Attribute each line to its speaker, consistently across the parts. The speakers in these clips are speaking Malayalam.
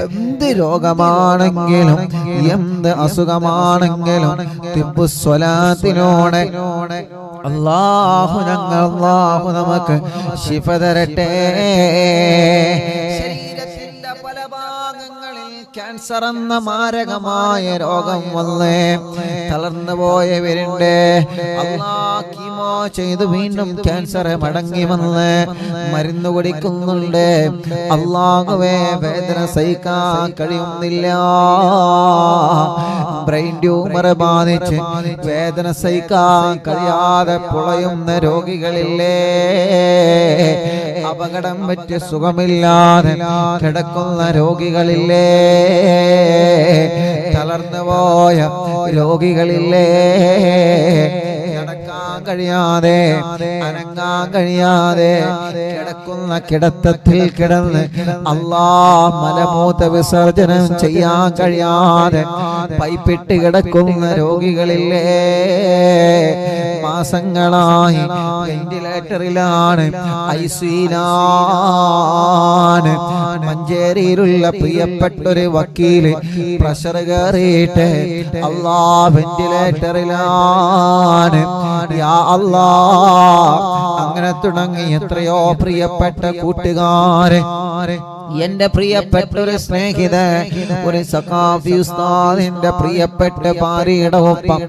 Speaker 1: എന്ത് രോഗമാണെങ്കിലും എന്ത് അസുഖമാണെങ്കിലും തിബ്ബുസ്വലാത്തിനോടെ അല്ലാഹു നമുക്ക് ശിഫ തരട്ടെ. ശരീരത്തിന്റെ പല ഭാഗങ്ങളിൽ ക്യാൻസർ എന്ന മാരകമായ രോഗം വന്ന് തളർന്നു പോയവരുണ്ട്. അല്ലാഹ് കീമോ ചെയ്ത് വീണ്ടും ക്യാൻസർ മടങ്ങി വന്ന് മരുന്ന് കുടിക്കുന്നുണ്ട്. അല്ലാഹുവേ വേദന സഹിക്കാൻ കഴിയുന്നില്ല. ബ്രെയിൻ ട്യൂമർ ബാധിച്ച് വേദന സഹിക്കാൻ കഴിയാതെ പുളയുന്ന രോഗികളില്ലേ, അപകടം പറ്റി സുഖമില്ലാതെ കിടക്കുന്ന രോഗികളില്ലേ, തളർന്നു പോയ രോഗികളില്ലേ, നടക്കാൻ കഴിയാതെ അനങ്ങാൻ കഴിയാതെ കിടക്കുന്ന കിടത്തത്തിൽ കിടന്ന് അല്ലാഹ് മലമൂത്ര വിസർജനം ചെയ്യാൻ കഴിയാതെ പൈപ്പിട്ട് കിടക്കുന്ന രോഗികളില്ലേ, മാസങ്ങളായി വെന്റിലേറ്ററിലാണ്, ഐസിയിലാണ്. മഞ്ചേരിയിലുള്ള പ്രിയപ്പെട്ടൊരു വക്കീല് പ്രഷർ കയറിയിട്ട് അല്ലാഹ് വെന്റിലേറ്ററിലാണ്. യാ അല്ലാഹ്, അങ്ങനെ തുടങ്ങി എത്രയോ പ്രിയപ്പെട്ട കൂട്ടുകാരെ, എന്റെ പ്രിയപ്പെട്ട ഒരു സ്നേഹിത, ഒരു സഖാഫി ഉസ്താദിന്റെ പ്രിയപ്പെട്ട ഭാര്യയുടെ ഒപ്പം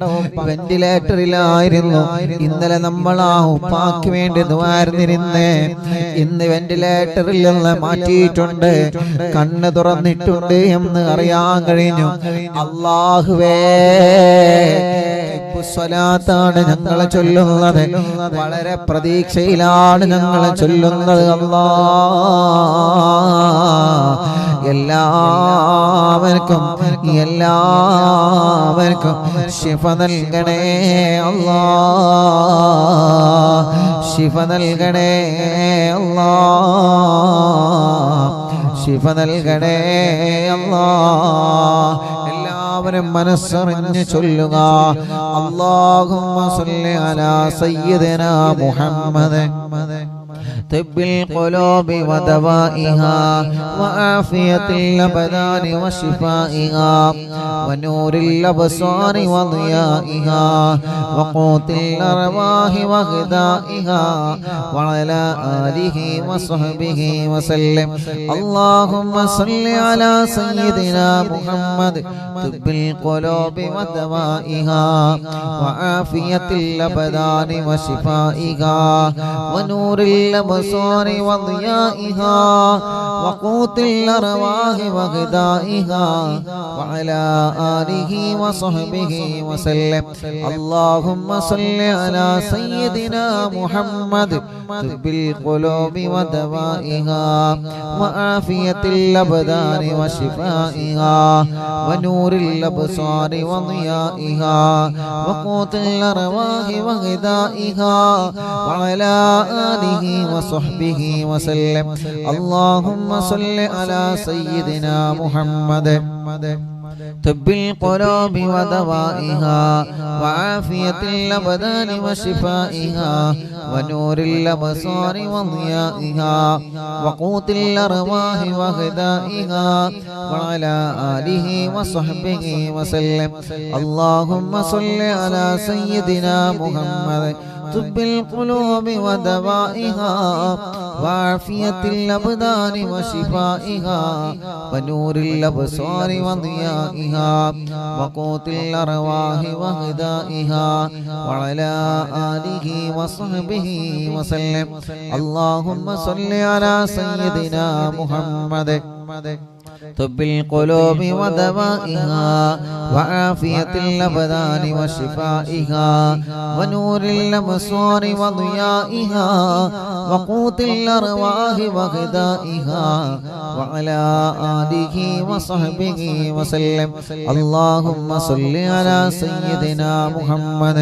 Speaker 1: വെന്റിലേറ്ററിലായിരുന്നു. ഇന്നലെ നമ്മൾ ആ ഉപ്പാക്ക് വേണ്ടി ദുആർന്നിരുന്ന് ഇന്ന് വെന്റിലേറ്ററിൽ നിന്ന് മാറ്റിയിട്ടുണ്ട്, കണ്ണ് തുറന്നിട്ടുണ്ട് എന്ന് അറിയാൻ കഴിഞ്ഞു. അല്ലാഹുവേ, സ്വലാത്താണ് ഞങ്ങൾ ചൊല്ലുന്നത്, വളരെ പ്രതീക്ഷയിലാണ് ഞങ്ങൾ ചൊല്ലുന്നത്. എല്ലാവർക്കും ശിഫ നൽകണേ അല്ലാഹ്, ശിഫ നൽകണേ അല്ലാഹ്, ശിഫ നൽകണേ അല്ലാഹ്. എല്ലാവരും മനസ്സറിഞ്ഞ് ചൊല്ലുക. അല്ലാഹുമ്മ സ്വല്ലി അലാ സയ്യിദിനാ മുഹമ്മദ് طب القلوب ودوائها وعافية الأبدان وشفائها ونور الأبصار وضيائها وقوت الأرواح وغذائها وعلى آله وصحبه وسلم. اللهم صل على سيدنا محمد طب القلوب ودوائها وعافية الأبدان وشفائها ونور الأبصار وضيائها وقوت الأرواح وغذائها وعلى آله وصحبه وسلم. اللهم صل على سيدنا محمد طب القلوب ودوائها وعافية الأبدان وشفائها ونور الأبصار وضيائها وقوت الأرواح وغذائها وعلى آله وصحبه وسلم. اللهم صل على سيدنا محمد طب القلوب ودوائها وعافية الأبدان وشفائها ونور الأبصار وضيائها وقوت الأرواح وغذائها وعلى آله وصحبه وسلم. اللهم صل على سيدنا محمد طب القلوب ودوائها وعافية الأبدان وشفائها ونور الأبصار وضيائها وقوت الأرواح وغذائها وعلى آله وصحبه وسلم. اللهم صل على سيدنا محمد طب القلوب ودوائها وعافية الأبدان وشفائها ونور الأبصار وضيائها وقوت الأرواح وغذائها وعلى آله وصحبه وسلم. اللهم صل على سيدنا محمد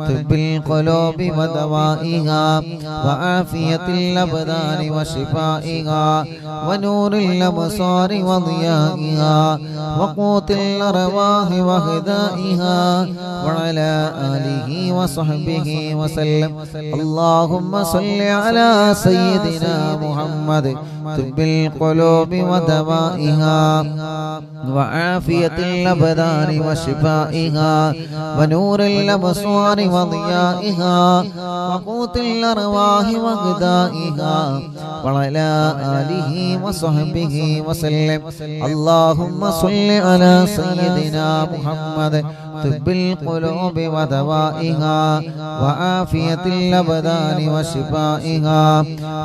Speaker 1: طب القلوب ودوائها وعافية الأبدان وشفائها ونور الأبصار وضيائها وقوت الأرواح وغذائها وعلى آله وصحبه وسلم. اللهم صل على سيدنا محمد طب القلوب ودوائها وعافية الأبدان وشفائها ونور الأبصار وضيائها وقوت الأرواح وغذائها وعلى آله وصحبه وسلم. اللهم صل على سيدنا محمد طب القلوب ودوائها وعافية الأبدان وشفائها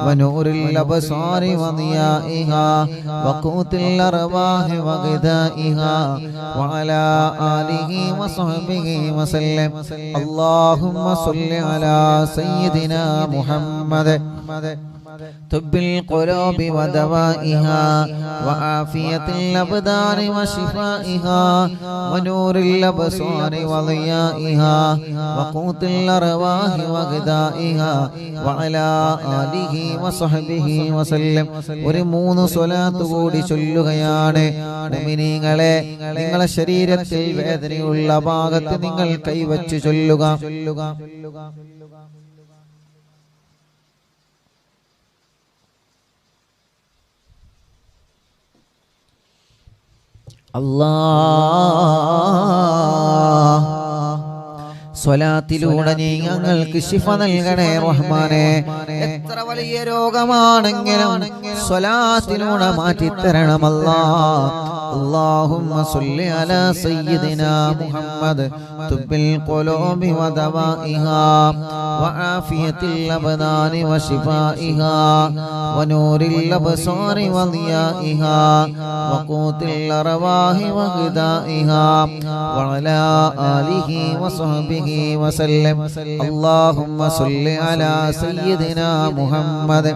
Speaker 1: ونور الأبصار وضيائها وقوت الأرواح وغذائها وعلى آله وصحبه وسلم. اللهم صل على سيدنا محمد طب القلوب ودوائها وعافية الأبدان وشفائها ونور الأبصار وضيائها وقوت الأرواح وغذائها وعلى آله وصحبه وسلم. ഒരു 3 സ്വലാത്ത് കൂടി ചൊല്ലുകയാണ്. മുഅ്മിനീങ്ങളെ, നിങ്ങളുടെ ശരീരത്തിൽ വേദനയുള്ള ഭാഗത്ത് നിങ്ങൾ കൈവച്ച് ചൊല്ലുക. അല്ലാഹ് സ്വലാത്തിലൂടെ നീ ഞങ്ങൾക്ക് ശിഫ നൽകണേ റഹ്മാനെ. എത്ര വലിയ രോഗമാണെങ്കിലും സ്വലാത്തിലൂടെ മാറ്റിത്തരണം അല്ലാഹ്. اللهم صل على سيدنا محمد طب القلوب ودوائها وعافية الأبدان وشفائها ونور الأبصار وضيائها وقوت الأرواح وغذائها وعلى آله وصحبه وسلم. اللهم صل على سيدنا محمد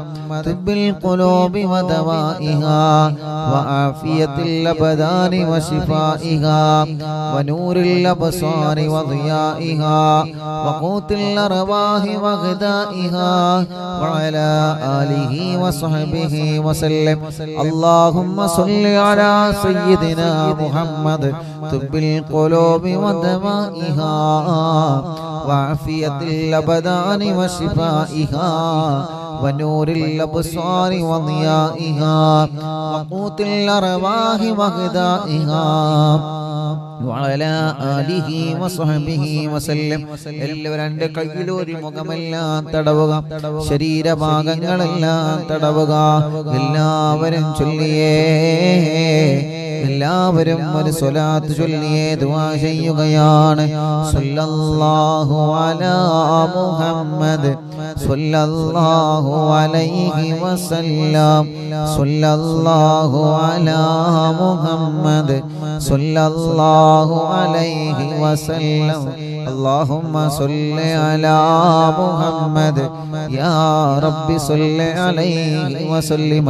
Speaker 1: طب القلوب ودوائها وعافية الأبدان وشفائها ونور الأبصار وضيائها وقوت الأرواح وغذائها وعلى آله وصحبه وسلم. اللهم صل على سيدنا محمد طب القلوب ودوائها وعافية الأبدان وشفائها ونور الأبصار وضيائها وقوت الأرواح وغذائها وعلى آله وصحبه وسلم. എല്ലാവരും രണ്ട് കൈയിലൊരു മുഖമെല്ലാം തടവുക, ശരീരഭാഗങ്ങളെല്ലാം തടവുക. എല്ലാവരും ചൊല്ലിയേ, എല്ലാവരും ഒരു സ്വലാത്ത് ചൊല്ലിയേ ദുആ ചെയ്യുകയാണ്. സല്ലല്ലാഹു അലാ മുഹമ്മദ് സല്ലല്ലാഹു അലൈഹി വസല്ലം സല്ലല്ലാഹു അലാ മുഹമ്മദ് സല്ലല്ലാഹു അലൈഹി വസല്ലം. اللهم صل على محمد يا رب صل عليه وسلم.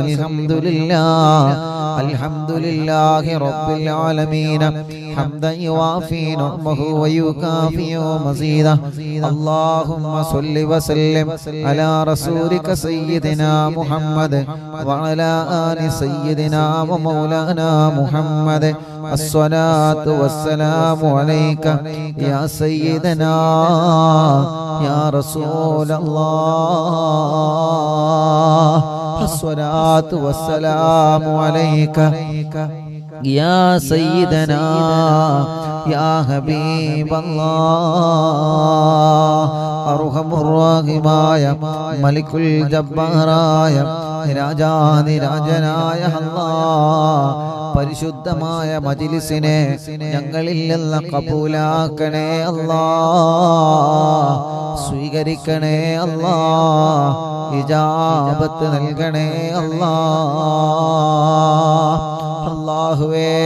Speaker 1: الحمد لله رب العالمين حمدا يوافي نعمه ويكافئ مزيدا. اللهم صل وسلم على رسولك سيدنا محمد وعلى آل سيدنا ومولانا محمد. الصلاة والسلام عليك يا سيدنا يا رسول الله. الصلاة والسلام عليك يا سيدنا يا حبيب الله. أرحم الراحماയ മലിക്കുൽ ജബ്ബാറായ രാജാധിരാജനായ അല്ലാഹ്, പരിശുദ്ധമായ മജ്ലിസിനെ ഞങ്ങളിൽ നിന്ന് കബൂലാക്കണേ അല്ലാഹ്. സ്വീകരിക്കണേ അല്ലാഹ്. ഇജാബത്ത് നൽകണേ അല്ലാഹ്. അല്ലാഹുവേ,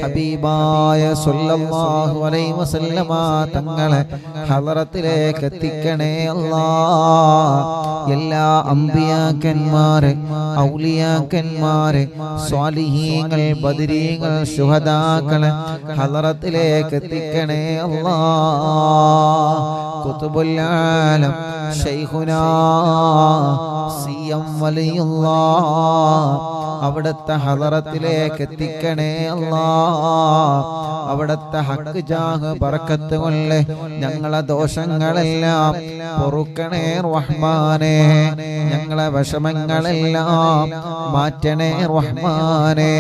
Speaker 1: ഹബീബായ സല്ലല്ലാഹു അലൈഹി വസല്ലമ തങ്ങളെ ഹളറത്തിലേക്ക് എത്തിക്കണേ അല്ലാഹ്. എല്ലാ അംബിയാക്കന്മാരെ, ഔലിയാക്കന്മാരെ, സ്വാലിഹീങ്ങൾ, ബദരീങ്ങൾ, ശുഹദാക്കളെ ഹളറത്തിലേക്ക് എത്തിക്കണേ അല്ലാഹ്. ഖുതുബുൽ ആലം ശൈഖുനാ സിയം വലിയുല്ലാഹ് അവിടുത്തെ ഹദറത്തിലേക്ക് എത്തിക്കണേ അല്ലാ. അവിടുത്തെ ഹക്ക് ജാഹ് ബറക്കത്ത് കൊണ്ട് ഞങ്ങളെ ദോഷങ്ങളെല്ലാം പൊറുക്കണേ റഹ്മാനേ. ഞങ്ങളെ വിഷമങ്ങളെല്ലാം മാറ്റണേ റഹ്മാനേ.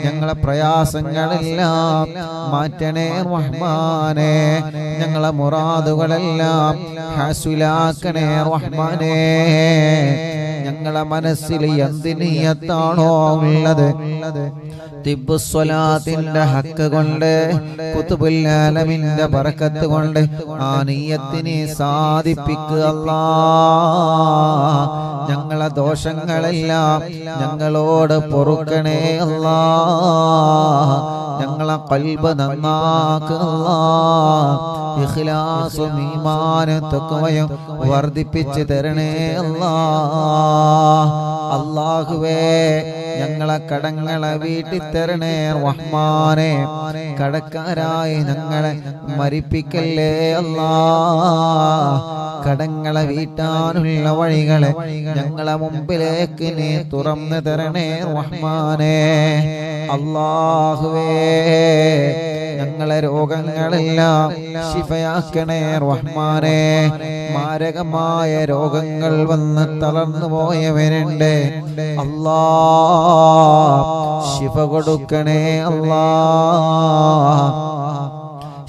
Speaker 1: ഞങ്ങളെ പ്രയാസങ്ങളെല്ലാം മാറ്റണേ റഹ്മാനേ. ഞങ്ങളെ മുറാദുകളെല്ലാം ഹാസിലാക്കണേ റഹ്മാനേ. ഞങ്ങളെ മനസ്സിൽ എന്ത് നിയ്യത്താണോ ഉള്ളത് തിബ്ബുസ്വലാത്തിന്റെ ഹക്ക് കൊണ്ട് ഖുതുബുൽ ആലമിന്റെ ബറക്കത്ത് കൊണ്ട് ആ നിയ്യത്തിനെ സാധിപ്പിക്കുക അല്ലാഹ്. ഞങ്ങളെ ദോഷങ്ങളെല്ലാം ഞങ്ങളോട് പൊറുക്കണേ അല്ലാഹ്. ഞങ്ങളെ ഖൽബ് നന്നാക്കുക അല്ലാഹ്. ഇഖ്ലാസും ഈമാനും തഖ്വയും വർദ്ധിപ്പിച്ച് തരണേ അല്ലാഹ്. അല്ലാഹുവേ ഞങ്ങളെ കടങ്ങളെ വീട്ടി തരണേ റഹ്മാനേ. കടക്കാരായി ഞങ്ങളെ മരിപ്പിക്കല്ലേ അല്ലാഹ്. കടങ്ങളെ വീട്ടാനുള്ള വഴികളെ ഞങ്ങളെ മുമ്പിലേക്ക് നീ തുറന്നു തരണേ റഹ്മാനേ. അല്ലാഹുവേ ഞങ്ങളെ രോഗങ്ങളെല്ലാം ശിഫയാക്കണേ റഹ്മാനേ. മാരകമായ രോഗങ്ങൾ വന്ന് തളർന്നു പോയവരുണ്ട് അല്ലാഹ്. ശിഫ കൊടുക്കണേ അല്ലാഹ്.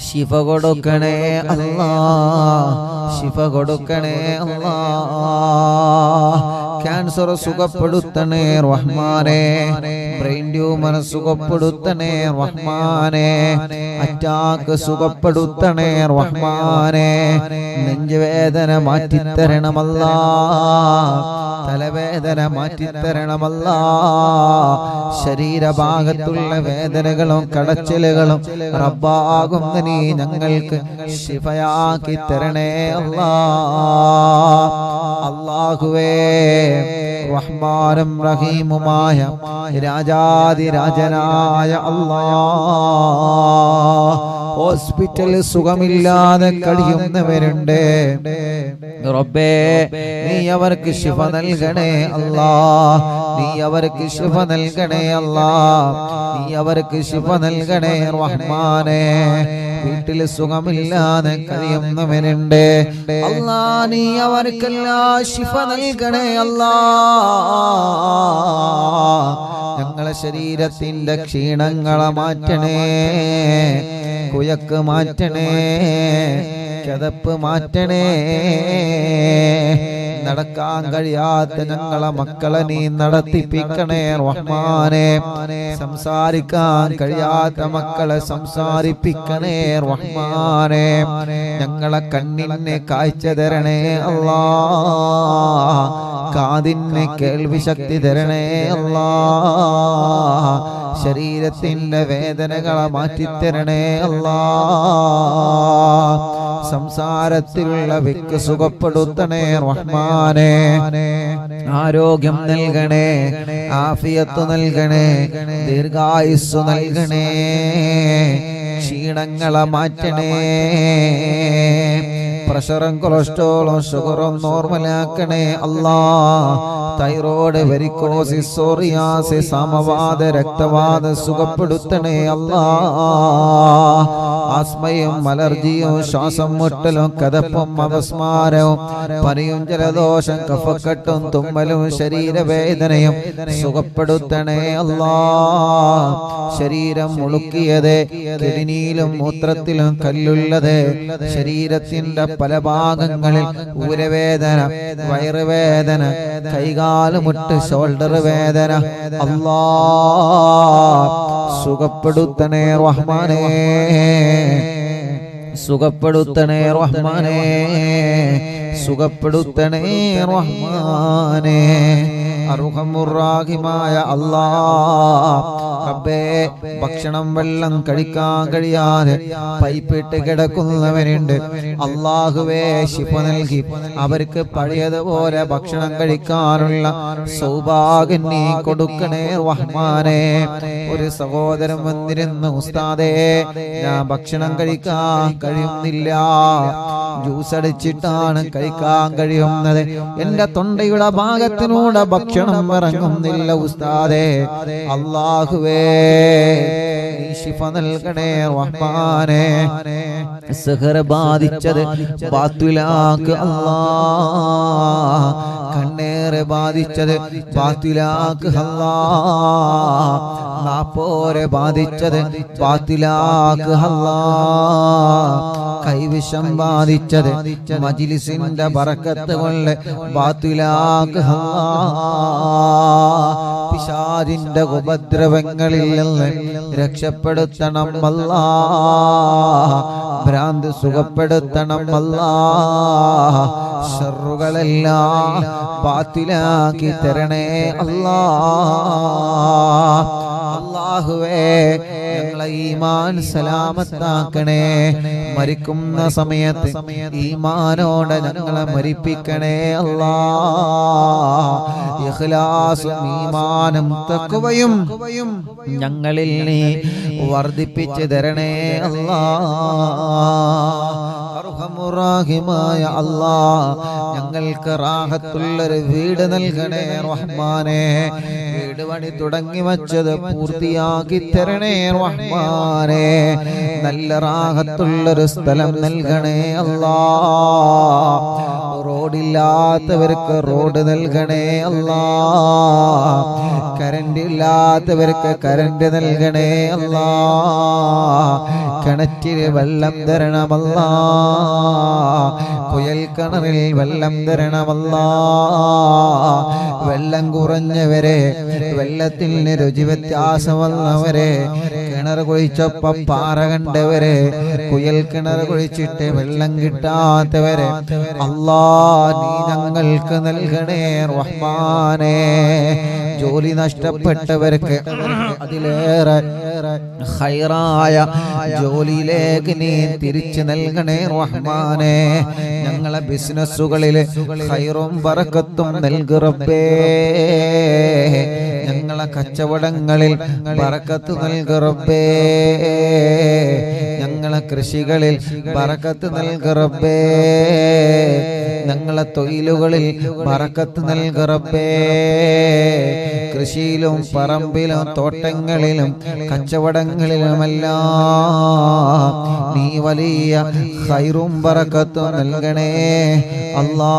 Speaker 1: ശിഫ കൊടുക്കണേ അല്ലാഹ്. ശിഫ കൊടുക്കണേ അല്ലാഹ്. ക്യാൻസർ സുഖപ്പെടുത്തണേ റഹ്മാനേ. ബ്രെയിൻ ട്യൂമർ സുഖപ്പെടുത്തണേ റഹ്മാനേ. അറ്റാക്ക് സുഖപ്പെടുത്തണേ റഹ്മാനേ. നെഞ്ചുവേദന മാറ്റിത്തരണമല്ലാ. തലവേദന മാറ്റിത്തരണമല്ലാ. ശരീരഭാഗത്തുള്ള വേദനകളും കടച്ചിലുകളും റബ്ബാകുന്ന നീ ഞങ്ങൾക്ക് ശിഫയാക്കി തരണേ അല്ലാ. അല്ലാഹുവേ റഹ്മാനും റഹീമുമായ രാജാതിരാജനായ അല്ലാഹ്. ഹോസ്പിറ്റലിൽ സുഖമില്ലാതെ കഴിയുന്നവരുണ്ട് റബ്ബേ. നീ അവർക്ക് ശിഫ നൽകണേ അല്ലാഹ്. നീ അവർക്ക് ശിഫ നൽകണേ അല്ലാഹ്. നീ അവർക്ക് ശിഫ നൽകണേ റഹ്മാനേ. വീട്ടിൽ സുഖമില്ലാതെ കഴിയുന്നവരുണ്ട് അല്ലാഹ്. നീ അവർക്കെല്ലാം ശിഫ നൽകണേ അല്ലാഹ്. ഞങ്ങളെ ശരീരത്തിന്റെ ക്ഷീണങ്ങളെ മാറ്റണേ. കുയക്ക് മാറ്റണേ. കിതപ്പ് മാറ്റണേ. നടക്കാൻ കഴിയാത്ത ഞങ്ങളെ മക്കളെ നീ നടത്തിപ്പിക്കണേ റഹ്മാനേ. സംസാരിക്കാൻ കഴിയാത്ത മക്കളെ സംസാരിപ്പിക്കണേ റഹ്മാനേ. ഞങ്ങളെ കണ്ണിനെ കാഴ്ച തരണേ അല്ലാഹ്. കാതിന് കേൾവി ശക്തി തരണേ അല്ലാഹ്. ശരീരത്തിന്റെ വേദനകളെ മാറ്റിത്തരണേ അല്ലാഹ്. സംസാരത്തിലുള്ള വിക്ക് സുഖപ്പെടുത്തണേ റഹ്മാനേ. ആരോഗ്യം നൽകണേ. ആഫിയത്ത് നൽകണേ. ദീർഘായുസ്സു നൽകണേ. ക്ഷീണങ്ങളെ മാറ്റണേ. പ്രഷറും കൊളസ്ട്രോളും ഷുഗറും നോർമലാക്കണേ അല്ലാഹ്. തൈറോയ്ഡ്, വെരിക്കോസിസ്, സോറിയാസിസ്, സമവാത, രക്തവാത സുഖപ്പെടുത്തണേ അല്ലാഹ്. ആസ്മയും അലർജിയും ശ്വാസം മുട്ടലും കതപ്പും അപസ്മാരവും പനിയും ജലദോഷം കഫക്കെട്ടും തുമ്മലും ശരീരവേദനയും സുഖപ്പെടുത്തണേ അല്ലാഹ്. ശരീരം മുളുക്കിയത്, കിഡ്നിയിലും മൂത്രത്തിലും കല്ലുള്ളത്, ശരീരത്തിന്റെ പല ഭാഗങ്ങളിൽ ഊരവേദന, വയറുവേദന, കൈകാലുമുട്ട്, ഷോൾഡർ വേദന അല്ലാഹ് സുഖപ്പെടുത്തണേ റഹ്മാനേ. സുഖപ്പെടുത്തണേ റഹ്മാനേ. സുഖപ്പെടുത്തണേ റഹ്മാനേ. അർഹമുർ റഹീമായ അല്ലാഹ് റബ്ബേ ഭക്ഷണം വെള്ളം കഴിക്കാൻ കഴിയാതെ പൈപ്പിട്ട് കിടക്കുന്നവരുണ്ട്. അല്ലാഹുവേ ശിഫ നൽകി അവർക്ക് പഴയതുപോലെ ഭക്ഷണം കഴിക്കാനുള്ള സൗഭാഗ്യം നീ കൊടുക്കണേ റഹ്മാനേ. ഒരു സഹോദരൻ വന്നിരുന്നു, ഉസ്താദേ ഞാൻ ഭക്ഷണം കഴിക്കാൻ കഴിയുന്നില്ല, ജ്യൂസ് അടിച്ചിട്ടാണ് കഴിക്കാൻ കഴിയുന്നത്, എന്റെ തൊണ്ടയുടെ ഭാഗത്തിനൂടെ ഭക്ഷണം ഇറങ്ങുന്നില്ല ഉസ്താദേ. അല്ലാഹുവേ നീ ശിഫ നൽകണേ റഹ്മാനേ. സിഹർ ബാധിച്ചത് ബാത്തുലാക്ക് അല്ലാഹ്, കണ്ണേറ് ബാധിച്ചത് ബാത്തുലാക്ക് അല്ലാഹ്, നാപ്പോരെ ബാധിച്ചത് ബാത്തുലാക്ക് അല്ലാഹ്, കൈവിഷം ബാധിച്ചത് മജ്ലിസിന്റെ ബറക്കത്ത് കൊണ്ട് ബാത്തുലാക്ക് അല്ലാഹ്. പിശാചിന്റെ ഉപദ്രവങ്ങളിൽ നിന്ന് രക്ഷപ്പെടുത്തണം അല്ലാഹ്, ഭ്രാന്ത് സുഖപ്പെടുത്തണം അല്ലാഹ്, ശർറുകളെല്ലാം ബാത്തിലാക്കി തരണേ അല്ലാഹ്. അല്ലാഹുവേ ഞങ്ങളെ ഈമാൻ സലാമത്താക്കണേ, മരിക്കുന്ന സമയത്ത് ഈമാനോടെ ഞങ്ങളെ മരിപ്പിക്കണേ അല്ലാഹ്. ഇഖ്ലാസും ഈമാനും തഖ്വയും ഞങ്ങളിൽ നീ വർദ്ധിപ്പിച്ചു തരണേ അല്ലാഹ്. അർഹമുറാഹിമായ അല്ലാഹ് ഞങ്ങൾക്ക് റാഹത്തുള്ളൊരു വീട് നൽകണേ റഹ്മാനേ. വീട് പണി തുടങ്ങി വച്ചത് പൂർത്തിയാക്കി തരണേ റഹ്മാനേ. നല്ല റാഹത്തുള്ളൊരു സ്ഥലം നൽകണേ അല്ലാഹ്. റോഡില്ലാത്തവർക്ക് റോഡ് നൽകണേ അല്ലാഹ്. കറന്റ് ഇല്ലാത്തവർക്ക് കറന്റ് നൽകണേ അല്ലാഹ്. കിണറ്റിൽ വെള്ളം തരണമല്ലാഹ്, കുയൽ കിണറിൽ വെള്ളം തരണമല്ലാഹ്. വെള്ളം കുറഞ്ഞവരെ, വെള്ളത്തിന് രുചി വ്യത്യാസം വന്നവരെ, കിണർ കുഴിച്ചപ്പം പാറ കണ്ടവരെ, കുയൽ കിണർ കുഴിച്ചിട്ട് വെള്ളം കിട്ടാത്തവരെ അല്ലാഹ് നീ ഞങ്ങൾക്ക് നൽകണേ റഹ്മാനേ. ജോലി നഷ്ടപ്പെട്ടവർക്ക് അതിലേറെ ഖൈറായ ജോലിയിലേക്ക് നീ തിരിച്ചു നൽകണേ റഹ്മാനേ. ഞങ്ങളെ ബിസിനസ്സുകളിൽ ഖൈറും ബറക്കത്തും നൽകു റബ്ബേ. ഞങ്ങളെ കച്ചവടങ്ങളിൽ ബറക്കത്ത് നൽകു റബ്ബേ. ഞങ്ങളെ കൃഷികളിൽ ബറക്കത്ത് നൽകു റബ്ബേ. ഞങ്ങളെ തൊഴിലുകളിൽ ബറക്കത്ത് നൽകു റബ്ബേ. കൃഷിയിലും പറമ്പിലും തോട്ടങ്ങളിലും കച്ചവടങ്ങളിലുമെല്ലാം നീ വലിയ ഖൈറും ബറക്കത്തും നൽകണേ അല്ലാഹ്.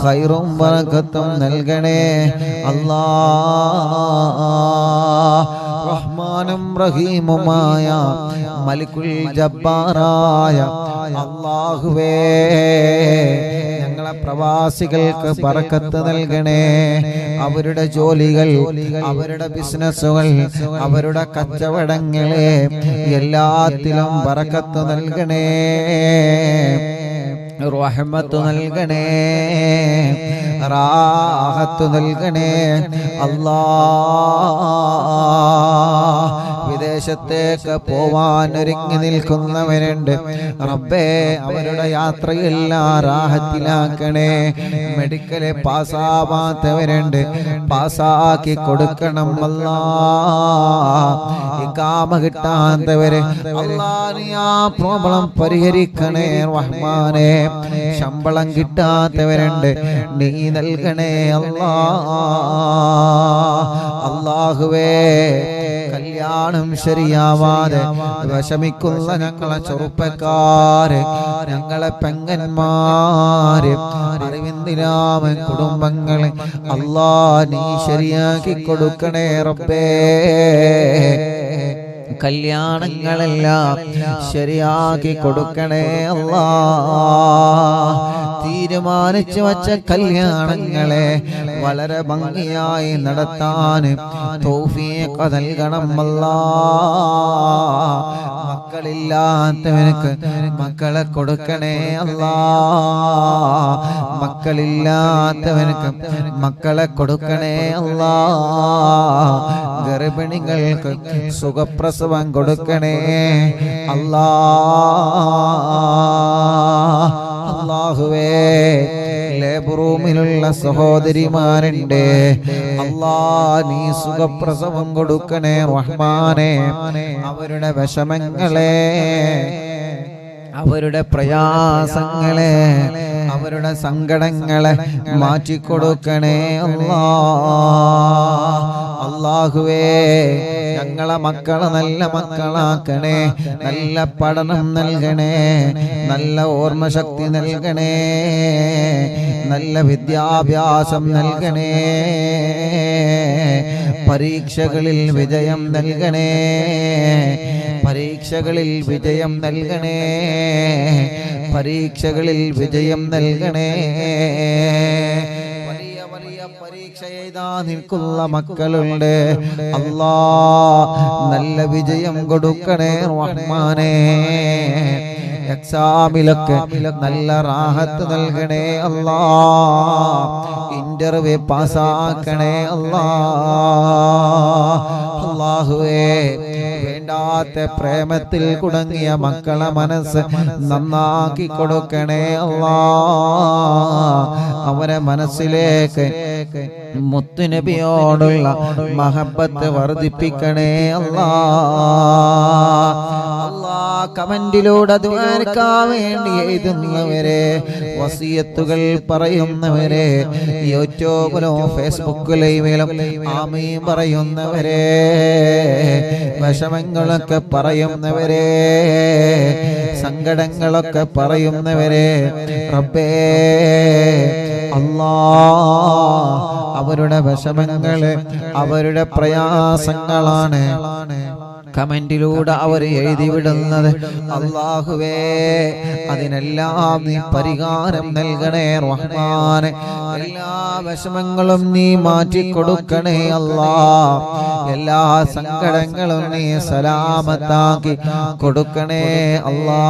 Speaker 1: ഖൈറും ബറക്കത്തും നൽകണേ അല്ലാഹ്. റഹ്മാനും റഹീമുമായ മലിക്കുൽ ജബ്ബാറായ അല്ലാഹുവേ ഞങ്ങളെ പ്രവാസികൾക്ക് ബറക്കത്ത് നൽകണേ. അവരുടെ ജോലികൾ, അവരുടെ ബിസിനസ്സുകൾ, അവരുടെ കച്ചവടങ്ങളെ എല്ലാത്തിലും ബറക്കത്ത് നൽകണേ, റഹ്മത്ത് നൽകണേ, റാഹത്ത് നൽകണേ അല്ലാഹ്. വിദേശത്തേക്ക് പോവാൻ ഒരുങ്ങി നിൽക്കുന്നവരുണ്ട് റബ്ബേ, അവരുടെ യാത്രയെല്ലാം റാഹത്തിലാക്കണേ. മെഡിക്കല് പാസ്സാവാത്തവരുണ്ട്, പാസ്സാക്കി കൊടുക്കണം അല്ലാഹ്. ഇഖാമ കിട്ടാത്തവര് അല്ലാഹ് നീ ആ പ്രോബ്ലം പരിഹരിക്കണേ റഹ്മാനേ. ശമ്പളം കിട്ടാത്തവരുണ്ട്, നീ നൽകണേ അല്ലാഹ്. അല്ലാഹുവേ കല്യാണം ശരിയാവാതെ വിഷമിക്കുന്ന ഞങ്ങളെ ചെറുപ്പക്കാര്, ഞങ്ങളെ പെങ്ങന്മാര്, അറിവിന്ദിരാമൻ കുടുംബങ്ങളെ അല്ലാഹ് നീ ശരിയാക്കി കൊടുക്കണേ റബ്ബേ. കല്യാണങ്ങളെല്ലാം ശരിയാക്കി കൊടുക്കണേ അല്ലാഹ്. തീരുമാനിച്ചു വച്ച കല്യാണങ്ങളെ വളരെ ഭംഗിയായി നടത്താൻ തൗഫീഖ് നൽകണം അല്ലാഹ്. മക്കളില്ലാത്തവർക്ക് മക്കളെ കൊടുക്കണേ അല്ലാഹ്. മക്കളില്ലാത്തവർക്ക് മക്കളെ കൊടുക്കണേ അല്ലാഹ്. ഗർഭിണികൾക്ക് സുഖപ്രസവം കൊടുക്കണേ അല്ലാ. അല്ലാഹുവേ ലേബർ റൂമിലുള്ള സഹോദരിമാരുണ്ട് അല്ലാ, നീ സുഖപ്രസവം കൊടുക്കണേ റഹ്മാനെ. അവരുടെ വിഷമങ്ങളെ, അവരുടെ പ്രയാസങ്ങളെ, അവരുടെ സങ്കടങ്ങളെ മാറ്റിക്കൊടുക്കണേ അല്ലാ. അല്ലാഹുവേ ഞങ്ങളെ മക്കളെ നല്ല മക്കളാക്കണേ, നല്ല പഠനം നൽകണേ, നല്ല ഓർമ്മശക്തി നൽകണേ, നല്ല വിദ്യാഭ്യാസം നൽകണേ, പരീക്ഷകളിൽ വിജയം നൽകണേ, പരീക്ഷകളിൽ വിജയം നൽകണേ, പരീക്ഷകളിൽ വിജയം നൽകണേ. വലിയ വലിയ പരീക്ഷ എഴുതാ നിൽക്കുന്ന മക്കളുണ്ട് അല്ലാ, നല്ല വിജയം കൊടുക്കണേ റഹ്മാനേ. എക്സാമിലൊക്കെ നല്ല റാഹത്ത് നൽകണേ അല്ലാ, ഇന്റർവ്യൂ പാസ്സാക്കണേ അല്ലാ. അല്ലാഹുവേ വേണ്ടാത്ത പ്രേമത്തിൽ കുടുങ്ങിയ മക്കളെ മനസ്സ് നന്നാക്കി കൊടുക്കണേ അല്ലാ. അവരെ മനസ്സിലേക്ക് മുത്തുനബിയോടുള്ള മഹബത്ത് വർദ്ധിപ്പിക്കണേ അല്ലാ. കമന്റിലൂടെ ദുആക്കാൻ വേണ്ടി എഴുതുന്നവരെ, വസിയത്തുകൾ പറയുന്നവരെ, യൂട്യൂബിലും ഫേസ്ബുക്കിലും ആമീൻ പറയുന്നവരെ, വിഷമങ്ങളൊക്കെ പറയുന്നവരെ, സങ്കടങ്ങളൊക്കെ പറയുന്നവരെ, റബ്ബേ അല്ലാ അവരുടെ വിഷമങ്ങള്, അവരുടെ പ്രയാസങ്ങളാണ് കമന്റിലൂടെ അവർ എഴുതി വിടുന്നത്. അല്ലാഹുവേ അതിനെല്ലാം നീ പരിഹാരം നൽകണേ റഹ്മാനെ. എല്ലാ വിഷമങ്ങളും നീ മാറ്റിക്കൊടുക്കണേ അല്ലാ. എല്ലാ സങ്കടങ്ങളും നീ സലാമത്താക്കി കൊടുക്കണേ അല്ലാ.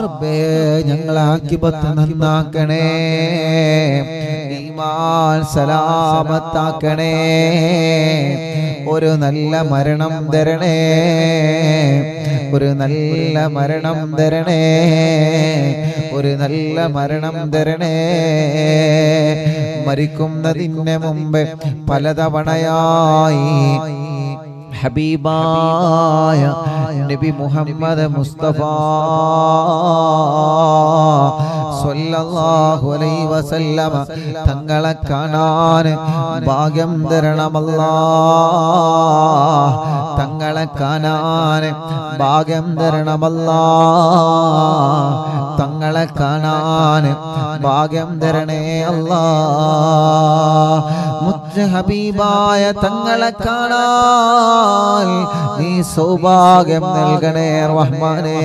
Speaker 1: റബ്ബേ ഞങ്ങളെ ആഖിബത്ത് നന്നാക്കണേ, ഈമാൻ സലാമത്താക്കണേ, ഒരു നല്ല മരണം തരണേ, ഒരു നല്ല മരണം തരണേ, ഒരു നല്ല മരണം തരണേ. മരിക്കുന്നതിന് മുമ്പ് പലതവണയായി ഹബീബായ നബി മുഹമ്മദ് മുസ്തഫ സ്വല്ലല്ലാഹു അലൈഹി വസല്ലമ തങ്ങളെ കാണാൻ ഭാഗ്യം തരണമല്ലാ. തങ്ങളെ കാണാൻ ഭാഗ്യം തരണമല്ലാ. തങ്ങളെ കാണാൻ ഭാഗ്യം തരണേ അല്ലാ. മുത്ത് ഹബീബായ തങ്ങളെ കാണാൻ നീ സൗഭാഗ്യം നൽകണേ റഹ്മാനേ.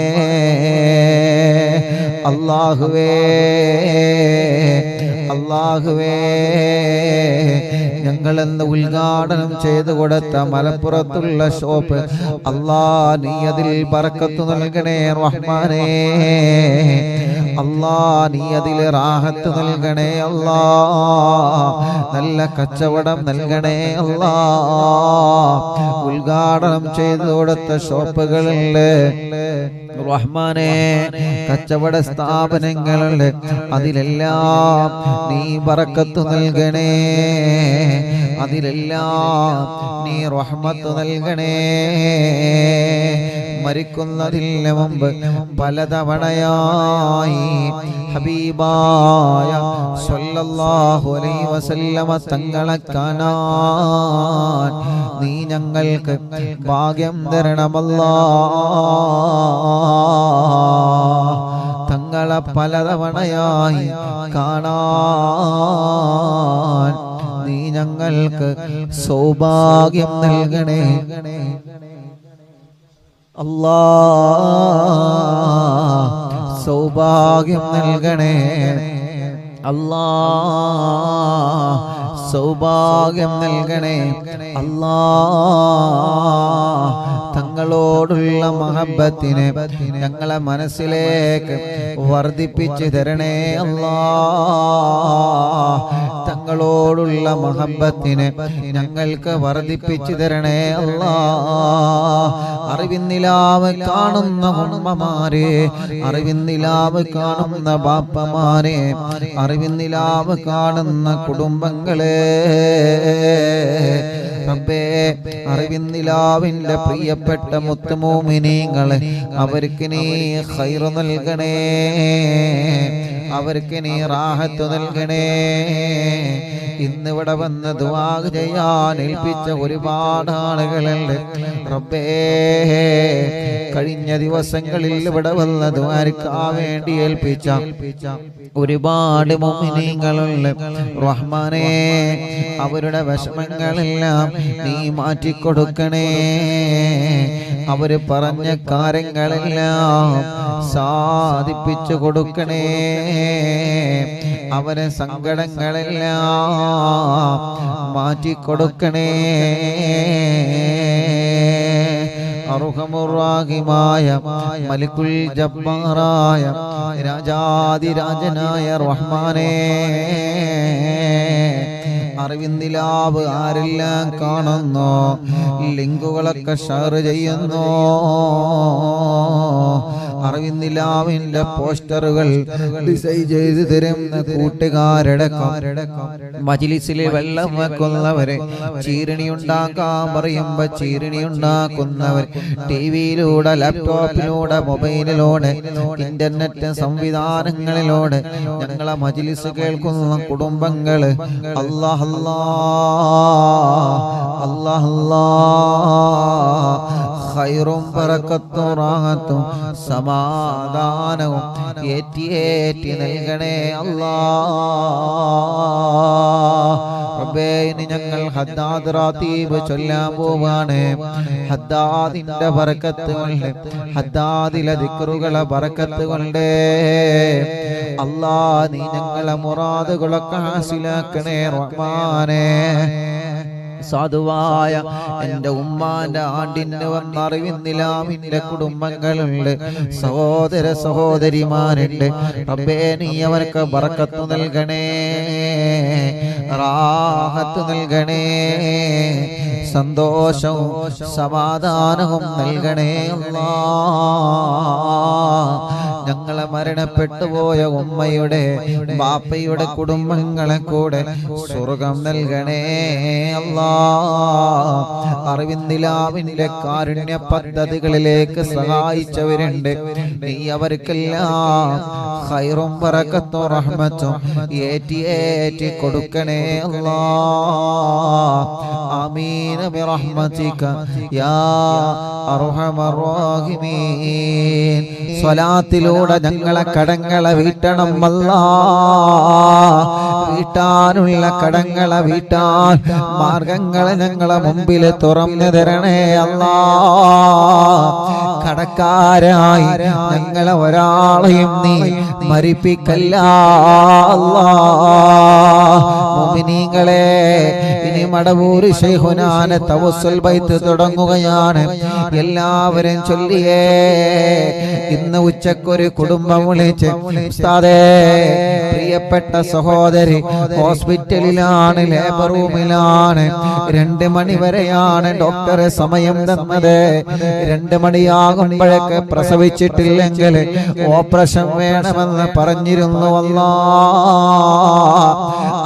Speaker 1: അല്ലാഹുവേ അല്ലാഹുവേ ഞങ്ങളെന്ന് ഉദ്ഘാടനം ചെയ്തു കൊടുത്ത മലപ്പുറത്തുള്ള ഷോപ്പ് അല്ലാ നീ അതിൽ ബർക്കത്ത് നൽകണേ റഹ്മാനേ. അല്ലാ നീ അതിൽ റാഹത്ത് നൽകണേ അല്ലാ. നല്ല കച്ചവടം നൽകണേ അല്ലാ. ഉദ്ഘാടനം ചെയ്തു കൊടുത്ത ഷോപ്പുകളിൽ റഹ്മാനേ, കച്ചവട സ്ഥാപനങ്ങളുണ്ട്, അതിലെല്ലാം നീ ബറക്കത്ത് നൽകണേ, അതിലെല്ലാം നീ റഹ്മത്ത് നൽകണേ. മരിക്കുന്നതിന് മുമ്പ് പലതവണയായി ഹബീബായ സ്വല്ലല്ലാഹു അലൈഹി വസല്ലമ തങ്ങളെ കാണാൻ നീ ഞങ്ങൾക്ക് ഭാഗ്യം തരണമല്ലാ. തങ്ങളെ പലതവണയായി കാണാൻ നീ ഞങ്ങൾക്ക് സൗഭാഗ്യം നൽകണേ അല്ലാ. സൗഭാഗ്യം നൽകണേ അല്ലാ. സൗഭാഗ്യം നൽകണേ അല്ലാ. തങ്ങളോടുള്ള മഹബത്തിനെ ഞങ്ങളെ മനസ്സിലേക്ക് വർദ്ധിപ്പിച്ചു തരണേ അല്ലാ. തങ്ങളോടുള്ള മഹബത്തിനെ ഞങ്ങൾക്ക് വർദ്ധിപ്പിച്ചു തരണേ അല്ലാ. അറിവിന്നിലാവ് കാണുന്ന ഉമ്മമാരെ, അറിവിന്നിലാവ് കാണുന്ന ബാപ്പമാരെ, അറിവിന്നിലാവ് കാണുന്ന കുടുംബങ്ങളെ റബ്ബേ, അറിവിന്നിലാവിന്റെ പ്രിയപ്പെട്ട മുത്തുമോമിനീങ്ങളെ അവർക്ക് നീ ഖൈർ നൽകണേ, അവർക്ക് നീ റാഹത്ത് നൽകണേ. ഇന്നിവിടെ വന്ന് ദുആ ചെയ്യാൻ ഏൽപ്പിച്ച ഒരുപാട് ആളുകളുണ്ട് റബ്ബേ. കഴിഞ്ഞ ദിവസങ്ങളിൽ ഇവിടെ വന്ന് ദുആക്കാൻ വേണ്ടി ഏൽപ്പിച്ച ഒരുപാട് മുഅ്മിനീങ്ങളുണ്ട് റഹ്മാനേ. അവരുടെ വിഷമങ്ങളെല്ലാം നീ മാറ്റിക്കൊടുക്കണേ. അവര് പറഞ്ഞ കാര്യങ്ങളെല്ലാം സാധിപ്പിച്ചു കൊടുക്കണേ. അവരെ സങ്കടങ്ങളെല്ലാം മാറ്റിക്കൊടുക്കണേ. അർഹമുർ-റഹീമായ മലിക്കുൽ ജബ്ബാറായ രാജാതിരാജനായ റഹ്മാനേ, അറിവിന്നിലാവ് ആരെല്ലാം കാണുന്നു, ലിങ്കുകളൊക്കെ ഷെയർ ചെയ്യുന്നു, അറിവിന്നിലാവിന്റെ പോസ്റ്ററുകൾ ഡിസൈൻ ചെയ്ത് തരുന്ന കൂട്ടുകാരുടെ മജ്‌ലിസിലെ വെള്ളം വെക്കുന്നവരെ, ചീരണി ഉണ്ടാക്കാൻ പറയുമ്പോ ചീരണി ഉണ്ടാക്കുന്നവർ, ടിവിയിലൂടെ ലാപ്ടോപ്പിലൂടെ മൊബൈലിലൂടെ ഇന്റർനെറ്റ് സംവിധാനങ്ങളിലൂടെ ഞങ്ങളെ മജ്‌ലിസ് കേൾക്കുന്ന കുടുംബങ്ങള് അല്ലാഹ് അല്ലാഹ് അല്ലാഹ് ഖൈറും ബറക്കത്തും റാഹത്തും സമാധാനവും ഏറ്റി നൽകണേ അല്ലാഹ്. റബ്ബേ, ഇനി ഞങ്ങൾ ഹദ്ദാദ് റാത്തീബ് ചൊല്ലാൻ പോവാണ്. ഹദ്ദാദിന്റെ ബറക്കത്ത് കൊണ്ട്, ഹദ്ദാദിലെ ദിക്റുകളെ ബറക്കത്ത് കൊണ്ട് അല്ലാഹ് നീ ഞങ്ങളെ മുറാദുകളൊക്കെ ഹാസിലാക്കണേ റഹ്മാനേ. സാധുവായ എൻ്റെ ഉമ്മാന്റെ ആണ്ടിന് വന്നറിവിന്നിലാമിന്റെ കുടുംബങ്ങളുണ്ട്, സഹോദര സഹോദരിമാരുണ്ട്. റബ്ബേ, നീ അവർക്ക് ബറക്കത്ത് നൽകണേ, റാഹത്ത് നൽകണേ, സന്തോഷവും സമാധാനവും നൽകണേ അല്ലാഹ്. ഞങ്ങളെ മരണപ്പെട്ടു പോയ ഉമ്മയുടെ ബാപ്പയുടെ കുടുംബങ്ങളെ കൂടെ സ്വർഗം നൽകണേ അല്ലാഹ്. അറിവിന്നിലാവിന്റെ കാരുണ്യ പദ്ധതികളിലേക്ക് സഹായിച്ചവരുണ്ട്, നീ അവർക്കെല്ലാം ഖൈറും ബറക്കത്തും റഹ്മത്തും ഏറ്റി കൊടുക്കണേ അല്ലാഹ്. ആമീൻ ബിറഹ്മതിക യാ അർഹമർ റഹീമീൻ. സ്വലാത്തിലൂടെ ഞങ്ങളെ കടങ്ങളെ വീട്ടണം അല്ലാഹ്. വീട്ടാനുള്ള കടങ്ങളെ വീട്ടാൻ മാർഗങ്ങളെ ഞങ്ങളെ മുമ്പിൽ തുറന്നു തരണേ അല്ലാഹ്. കടക്കാരായി ഞങ്ങളെ ഒരാളെയും നീ മരിപ്പിക്കല്ല അല്ലാഹ്. മുഅ്മിനീങ്ങളെ, ഇനി മടവൂർ ശൈഖുനാനെ തവസ്സുൽ ബൈത്ത് തുടങ്ങുകയാണ്. എല്ലാവരും ചൊല്ലിയേ. ഇന്ന് ഉച്ചക്കൊരു കുടുംബം വിളിച്ച്, ഉസ്താദേ, പ്രിയപ്പെട്ട സഹോദരി ഹോസ്പിറ്റലിലാണ്, ലേബർ റൂമിലാണ്, 2 മണി വരെയാണ് ഡോക്ടർ സമയം തന്നത്. 2 മണിയാകുമ്പോഴൊക്കെ പ്രസവിച്ചിട്ടില്ലെങ്കിൽ ഓപ്പറേഷൻ വേണമെന്ന് പറഞ്ഞിരുന്നു അല്ലാഹ്.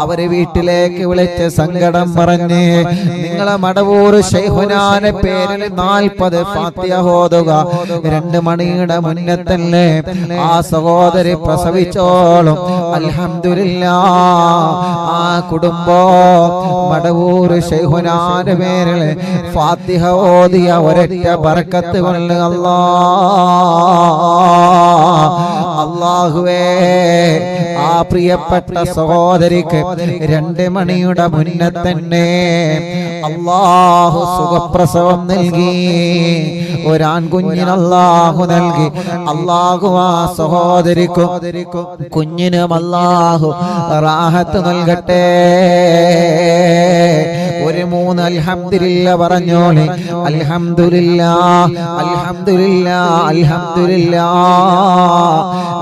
Speaker 1: അവര് വീട്ടിലേക്ക് വിളിച്ച് സങ്കടം പറഞ്ഞ്, നിങ്ങളെ മടവൂർ ശൈഖുനാന്റെ പേരിൽ 40 ഫാത്തിഹ ഓതുക, 2 മണിയുടെ മുന്നേ തന്നെ ആ സഹോദരി പ്രസവിച്ചോളും. അൽഹംദുലില്ലാഹ്, ആ കുടുംബം മടവൂർ ശൈഖുനാന്റെ പേരിൽ ഫാത്തിഹ ഓതിയ ഒരൊറ്റ ബറക്കത്ത് കൊണ്ട് അല്ലാഹ് അല്ലാഹുവേ ആ പ്രിയപ്പെട്ട സഹോദരിക്ക് 2 മണിയുടെ മുന്നേ തന്നെ അല്ലാഹു സുഖപ്രസവം നൽകി. ഒരാൺകുഞ്ഞിന് അല്ലാഹു നൽകി. അല്ലാഹു ആ സഹോദരിക്കും കുഞ്ഞിനും അല്ലാഹു റാഹത്ത് നൽകട്ടെ. ഒരു 3 അൽഹംദുലില്ലാ പറഞ്ഞോളി. അൽഹംദുലില്ലാ അൽഹംദുലില്ലാ അൽഹംദുലില്ലാ.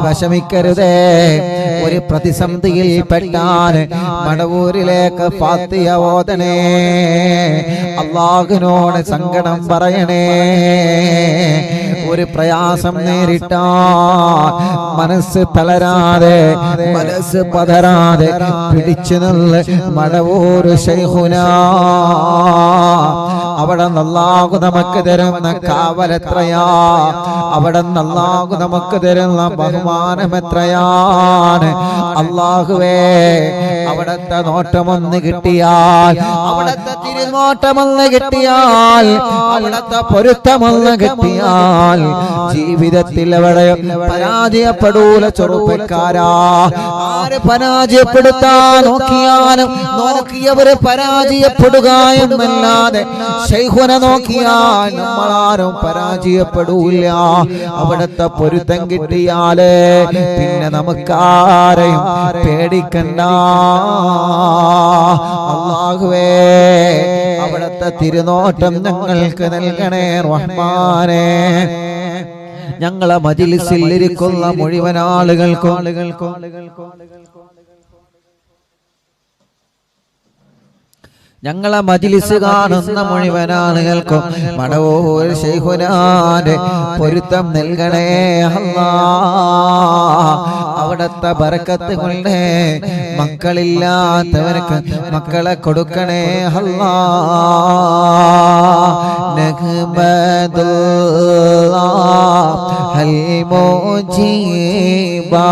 Speaker 1: വിഷമിക്കരുതേ. ഒരു പ്രതിസന്ധിയിൽ പെട്ടാൽ മടവൂരിലേക്ക് ഫാത്തിഹ ഓതണേ. അല്ലാഹുവിനോട് സങ്കടം പറയണേ. ഒരു പ്രയാസം നേരിട്ടാൽ മനസ്സ് തളരാതെ മനസ്സ് പതരാതെ പിടിച്ചു നിന്ന് മടവൂർ ശൈഖുനാ അവിടെ അല്ലാഹു നമുക്ക് തരുന്ന കാവലെത്രയാ, അവിടെ അല്ലാഹു നമുക്ക് തരുന്ന ബഹുമാനം എത്രയാണ്. അല്ലാഹുവേ അവിടത്തെ നോട്ടമൊന്ന് കിട്ടിയാൽ, അവിടത്തെ തിരുനോട്ടമൊന്ന് കിട്ടിയാൽ, അവിടത്തെ പൊരുത്തമൊന്ന് കിട്ടിയാൽ ജീവിതത്തിൽ അവിടെ പരാജയപ്പെടൂല. ചെറുപ്പക്കാരാ, ആര് പരാജയപ്പെടുത്താൻ നോക്കിയാലും നോക്കിയവര് പരാജയപ്പെടുക എന്നല്ലാതെ ശൈഖുന നോക്കിയാൽ നമ്മളാരും പരാജയപ്പെടൂല. അവിടത്തെ പൊരുത്തം കിട്ടിയാല് പിന്നെ നമുക്കാരെയും പേടിക്കണ്ട. അല്ലാഹുവേ അവിടത്തെ തിരുനോട്ടം ഞങ്ങൾക്ക് നൽകണേ റഹ്മാനേ. ഞങ്ങളെ മജ്‌ലിസിൽ ഇരിക്കുന്ന മുഴുവൻ ആളുകൾക്കും ഞങ്ങളെ മജ്‌ലിസ് കാണുന്ന മുഴുവൻ ആളുകൾക്കും മടവൂർ ശൈഖുനാന്റെ പൊരുത്തം നൽകണേ അല്ലാഹ്. അവിടത്തെ ബറക്കത്ത് കൊണ്ട് മക്കളില്ലാത്തവർക്ക് മക്കളെ കൊടുക്കണേ അല്ലാഹ്. നഹ്മദുല്ലാഹൽ മുജീബാ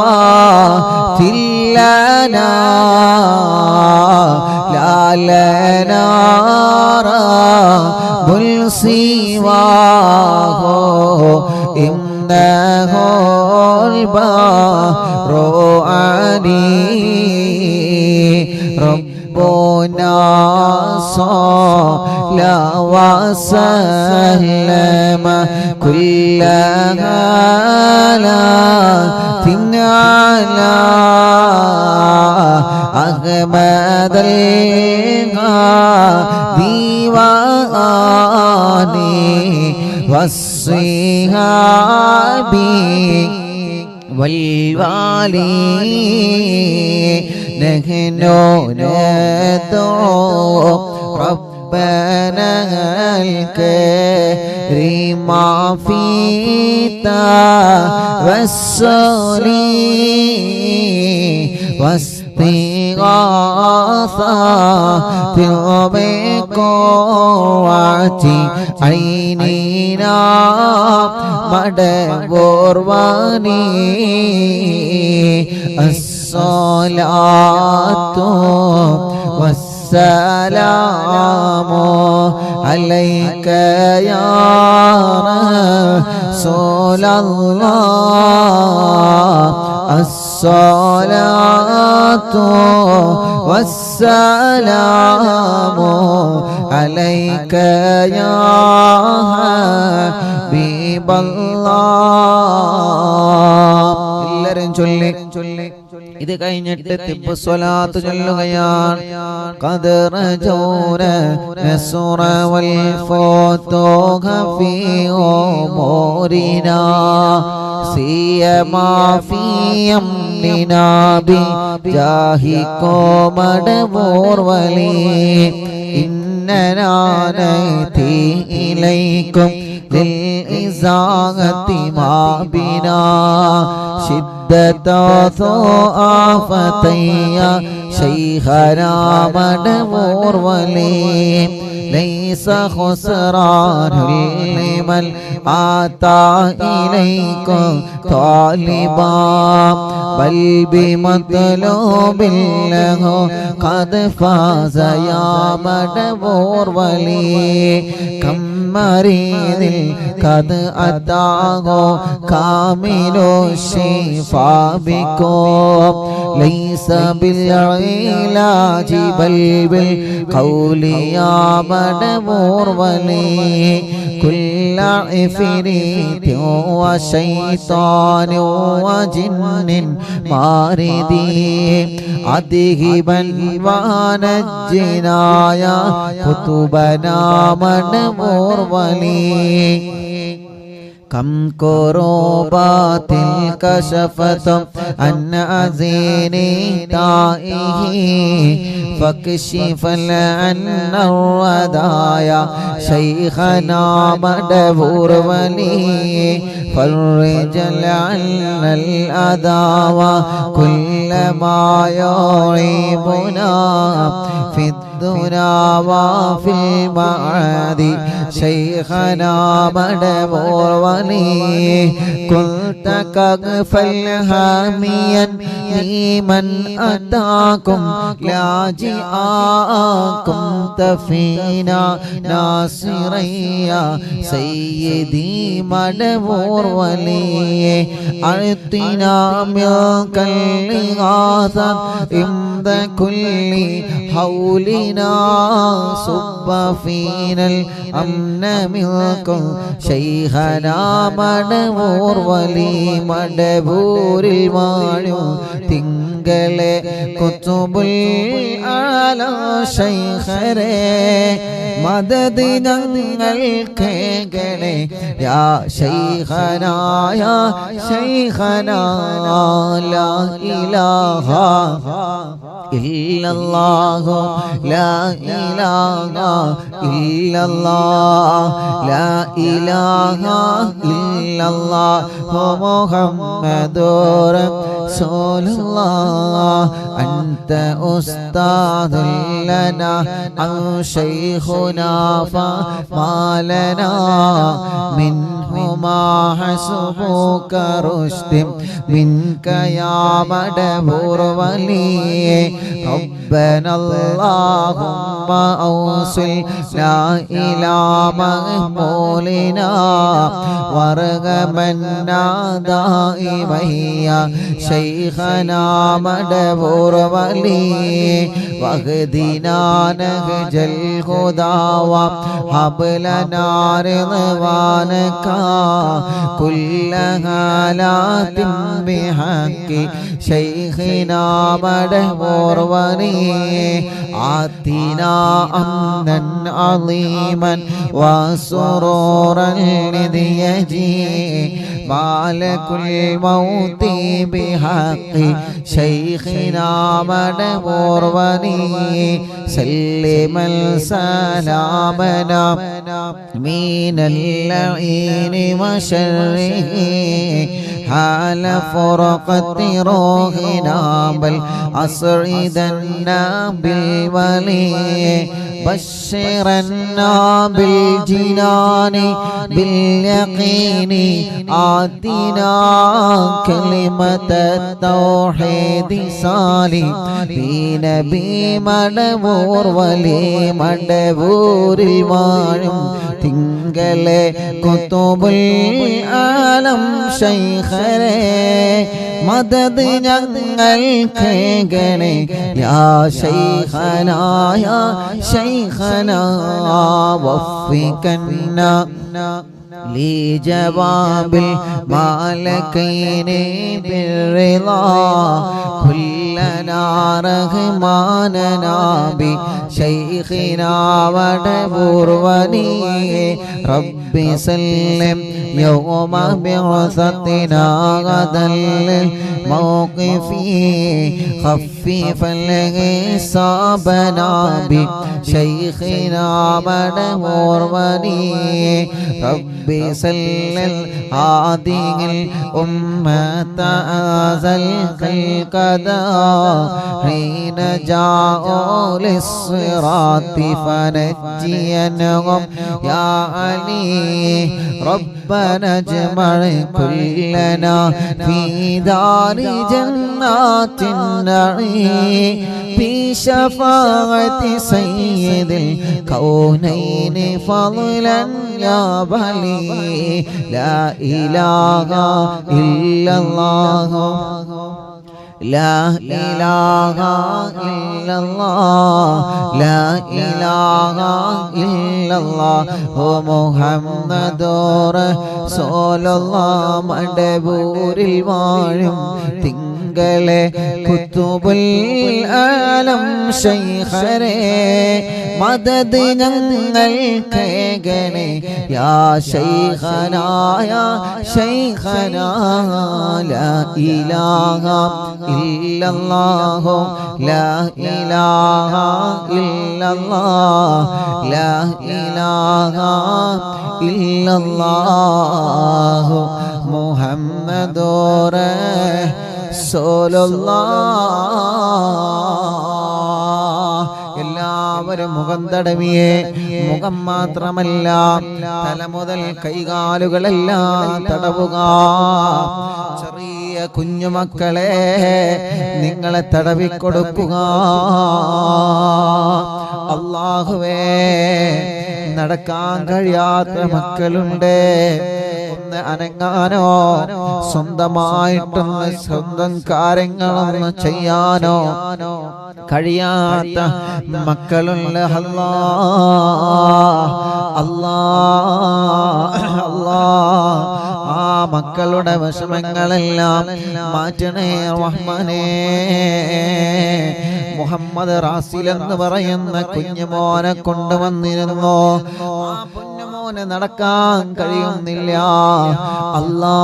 Speaker 1: കുല്ലദാവാതിൽ لنا لا لنا رب سواه إنه البر عليم ربنا صلى وسلم كل هالات على أحمد الغادي والصحاب والوالي نحن ندعو ربنا الكريم في توسلي واستغاثة بقوة عيننا مدبر واني الصلاة والسلام عليك يا رسول الله. الصلاة والسلام عليك يا حبيب الله. എല്ലാവരും ചൊല്ലി ഇത് കഴിഞ്ഞിട്ട് തിബ്ബു സ്വലാത്ത് ചൊല്ലുകയാണ്. ഖദർ ജൗന നസ്റ വൽ ഫതൂഹ ഫീ ഉമൂരിനാ സിയമാ ഫീ അംനിനാ ബിജാഹികോ മടവൂർ വലി ഇന്നനാ നഅതി ഇലൈക്കും للإزاغة ما بنا شدة ضعفتي شيخنا مدبور ولي ليس خسران لمن آتى إليكم طالبا بل بمطلوب له قد فاز يا مدبور ولي كم مريض قد أتاه كامل الشفاء بكم ليس بالعلاج بل بالقول يا مدبور ولي كل عفريت وشيطان وجن ماردي أذهبا ونجنا يا كتبنا مدبور ولي كم كروبات كشفت عن أزيني تائه فاكشف عنا الردايا شيخنا مدبور ولي فرج عنا الأذى وكل ما يعيبنا في الدنيا وفي المعاد شيخنا مدبور ولي كنت كغفل هاميا لمن أتاكم لاجئاكم تفينا ناصريا سيدي مدبور ولي أعطنا منك الإغاثة عند كل حولنا صب فينا الأمن منكم شيخنا مدبور ولي مدبور المعلوم തിങ്കളെ കുത്തുബുൽ ആല ശൈഖരേ മദദ് ഞങ്ങൾക്ക് കേളെ യാ ശൈഖനാ യാ ശൈഖനാ ലാ ഇലാഹ ഇല്ലല്ലാഹു ലാ ഇലാഹ ഇല്ലല്ലാഹ് ലാ ഇലാഹ ഇല്ലല്ലാഹു മുഹമ്മദുർ റസൂലുള്ളാഹ് അൻത ഉസ്താദുൽ ലനാ ഔ ശൈഖുനാ ഫമാ ലനാ മിൻഹുമാ ഹസ്ബുക റുശ്ദി മിൻക യാ മദബൂർ വലി ربنا اللهم أوصلنا إلى مقبولنا وارغمنا دائما يا شيخنا مدبور ولي واهدنا نهج الهدى وهب لنا رضوانك كل حالات بحق شيخنا مدبور ولي آتنا أمنا عظيما وسرورا إذ يجي مالك الموت بحق شيخنا مدبور ولي سلم سلامنا من اللعين وشره حال فرقة روحنا بل أسعدنا بالولي بشرنا بالجنان باليقين آتنا كلمة التوحيد صالي بنبي مدبور ولي مدبور المعلوم തിങ്കളെ കുത്തുബുൽ ആലം ശൈഖരേ മദദ് ഞങ്ങൾക്ക് കേളെ യാ ശൈഖനാ യാ ശൈഖനാ വഫികന്ന لجواب المالكين بالرضا كلنا رحماننا بشيخنا مدبور ولي رب سلم يوم بعثتنا غدا للموقف خفف الحسابنا بشيخنا مدبور ولي رب سلل هذه الأمة أزل القضاء حين جاءوا للصراط فنجينهم يا علي ربنا اجمع كلنا في دار جنات النعيم بشفاعة سيد الكونين فضلا يا بلي لا إله إلا الله لا إله إلا الله لا إله إلا الله محمد رسول الله മടവൂരിൽ വാഴും തിങ്കളെ കുത്തുബുൽ ആലം ശൈഖരേ മദദ് ഞങ്ങൾ കേകണേ യാ ശൈഖനാ യാ ശൈഖനാ ലാ ഇലാഹ ഇല്ലല്ലാഹു ലാ ഇലാഹ ഇല്ലല്ലാഹ് ലാ ഇലാഹ ഇല്ലല്ലാഹു മുഹമ്മദുർ റസൂലുള്ളാഹ്. എല്ലാവരും മുഖം തടവിയേ. മുഖം മാത്രമല്ല തല മുതൽ കൈകാലുകളെല്ലാം തടവുക. ചെറിയ കുഞ്ഞുമക്കളെ നിങ്ങളെ തടവിക്കൊടുക്കുക. അല്ലാഹുവേ, നടക്കാൻ കഴിയാത്ത മക്കളുണ്ട്. ഒന്ന് അനങ്ങാനോ സ്വന്തമായിട്ടൊന്ന് സ്വന്തം കാര്യങ്ങളൊന്ന് ചെയ്യാനോ കഴിയാത്ത മക്കളുണ്ട്. അല്ലാ അല്ലാ അല്ലാ, ആ മക്കളുടെ വിഷമങ്ങളെല്ലാം മാറ്റണേ റഹ്മാനേ. മുഹമ്മദ് റാസിൽ എന്ന് പറയുന്ന കുഞ്ഞുമോനെ കൊണ്ടുവന്നിരുന്നു. ആ കുഞ്ഞുമോനെ നടക്കാൻ കഴിയുന്നില്ല. അല്ലാ,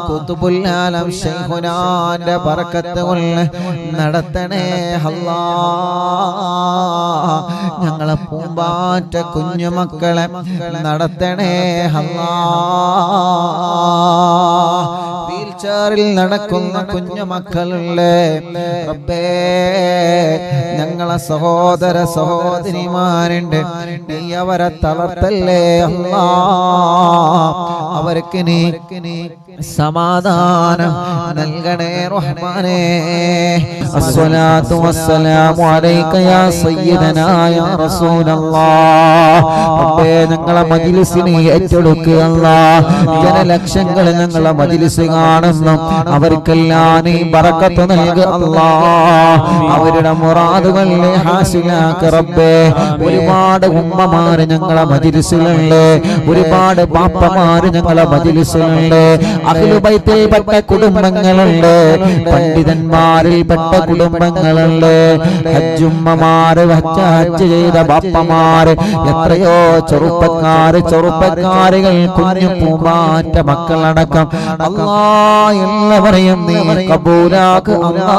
Speaker 1: ഖുതുബുൽ ആലം ശൈഖുനാന്റെ ബറക്കത്ത് കൊണ്ട് നടത്തണേ അല്ലാ. ഞങ്ങളെ പൂമ്പാറ്റ കുഞ്ഞുമക്കളെ നടത്തണേ അല്ലാ. വീൽചെയറിൽ നടക്കുന്ന കുഞ്ഞുമക്കളുടെ റബ്ബേ, ഞങ്ങളെ സഹോദര സഹോദരിമാരുണ്ട്, നീ അവരെ തളർത്തല്ലേ അല്ലാ. അവർക്ക് നീ സമാധാനം നൽകണേ റഹ്മാനേ. അസ്സലാത്തു വസ്സലാമു അലൈക യാ സയ്യിദനാ യാ റസൂലല്ലാഹ്. റബ്ബേ, ഞങ്ങളെ മജ്ലിസിനെ ഏറ്റെടുക്കുക അല്ലാഹ്. ജനലക്ഷങ്ങൾ ഞങ്ങളെ മജ്ലിസ് കാണുന്നു, അവർക്കെല്ലാം നീ ബറക്കത്ത് നൽകുക അല്ലാഹ്. അവരുടെ മുറാദുകൾ ഹാസിലാക്ക റബ്ബേ. ഒരുപാട് ഉമ്മമാര് ഞങ്ങളെ മജ്ലിസിലുണ്ട്, ഒരുപാട് ബാപ്പമാര് ഞങ്ങളെ മജ്ലിസിലുണ്ട്, അഹ്ലുബൈത്തിൽ പെട്ട കുടുംബങ്ങളുണ്ട്, പണ്ഡിതന്മാരിൽ പെട്ട കുടുംബങ്ങളുണ്ട്, ഹജ്ജുമ്മമാര്, ഹജ്ജ് ചെയ്ത ബാപ്പമാര്, എത്രയോ ചെറുപ്പക്കാരികൾ, കുഞ്ഞു പൂമ്പാറ്റ മക്കളടക്കം അല്ലാ, എല്ലാവരെയും നീ കബൂലാക്ക് അല്ലാ.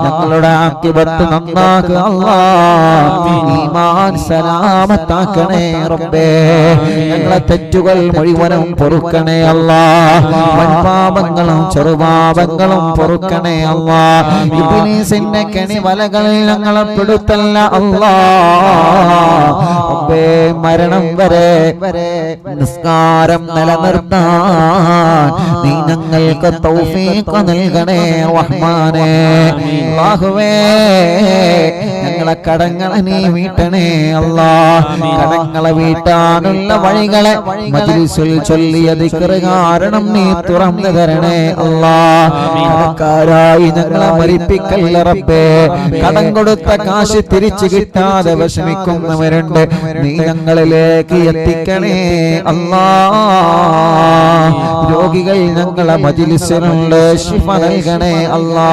Speaker 1: ഞങ്ങളുടെ ആഖിബത്ത് നന്നാക്ക് അല്ലാ. ഈമാൻ സലാമത്താക്കണേ റബ്ബേ. ഞങ്ങളെ തെറ്റുകൾ മുഴുവനും പൊറുക്കണേ അല്ലാ. വൻപാപങ്ങളും ചെറുപാപങ്ങളും പൊറുക്കണേ അല്ലാ. ഇബ്ലീസിന്റെ കെണിവലകളിൽ ഞങ്ങളെ പെടുത്തല്ല അല്ലാ. റബ്ബേ, മരണം വരെ നിസ്കാരം നിലനിർത്താൻ നീ ഞങ്ങൾക്ക് തൗഫീഖ് നൽകണേ റഹ്മാനേ. അല്ലാഹുവേ, ഞങ്ങളെ കടങ്ങളെ നീ വീട്ടണേ അല്ലാ. കടങ്ങളെ വീട്ടാനുള്ള വഴികളെ മജ്ലിസിൽ ചൊല്ലിയ ദിക്ർ കാരണം നീ തുറന്നു തരണേ അല്ലാ. കടക്കാരായി ഞങ്ങളെ മരിപ്പിക്കല്ല റബ്ബേ. കടം കൊടുത്ത കാശ് തിരിച്ചു കിട്ടാതെ വിഷമിക്കുന്നവരുണ്ട്, നീ ഞങ്ങളിലേക്ക് എത്തിക്കണേ അല്ലാ. രോഗികൾ ഞങ്ങളെ മജ്ലിസിലുണ്ട്, ശിഫ നൽകണേ അല്ലാ.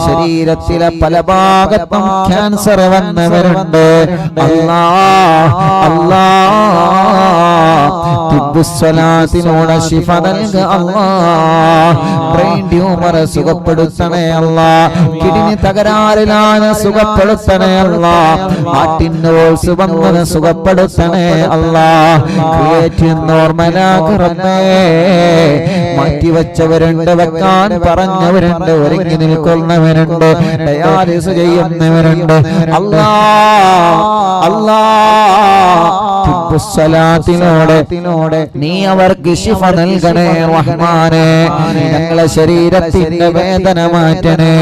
Speaker 1: ശരീരത്തിലെ പല ഭാഗത്തും ക്യാൻസർ വന്നവരുണ്ട് അല്ലാ. അല്ലാ, തിബ്ബുസ്സലാത്തിനോട് ശിഫ നൽക അല്ലാ. ബ്രെയിൻ ട്യൂമർ സുഖപ്പെടുത്തണേ അല്ലാ. കിഡ്നി തകരാറിലാണ് സുഖപ്പെടുത്തണേ അല്ലാ. ഹാർട്ടിനോൾസ് വന്നത് സുഖപ്പെടുത്തണേ അല്ലാ. ക്രിയേറ്റിൻ നോർമലാക്ക് റബ്ബേ. മാറ്റിവെച്ചവരുണ്ട്, വെക്കാൻ പറഞ്ഞവരുണ്ട്, ഒരുങ്ങി നിൽക്കുന്നവരുണ്ട്, ഡയാലിസ് ചെയ്യുന്നവരുണ്ട്. അല്ലാ അല്ലാ സ്വലാത്തിനോടെ നീ അവർക്ക് ശിഫ നൽകണേ റഹ്മാനേ. ഞങ്ങളെ ശരീരത്തിന്റെ വേദന മാറ്റണേ,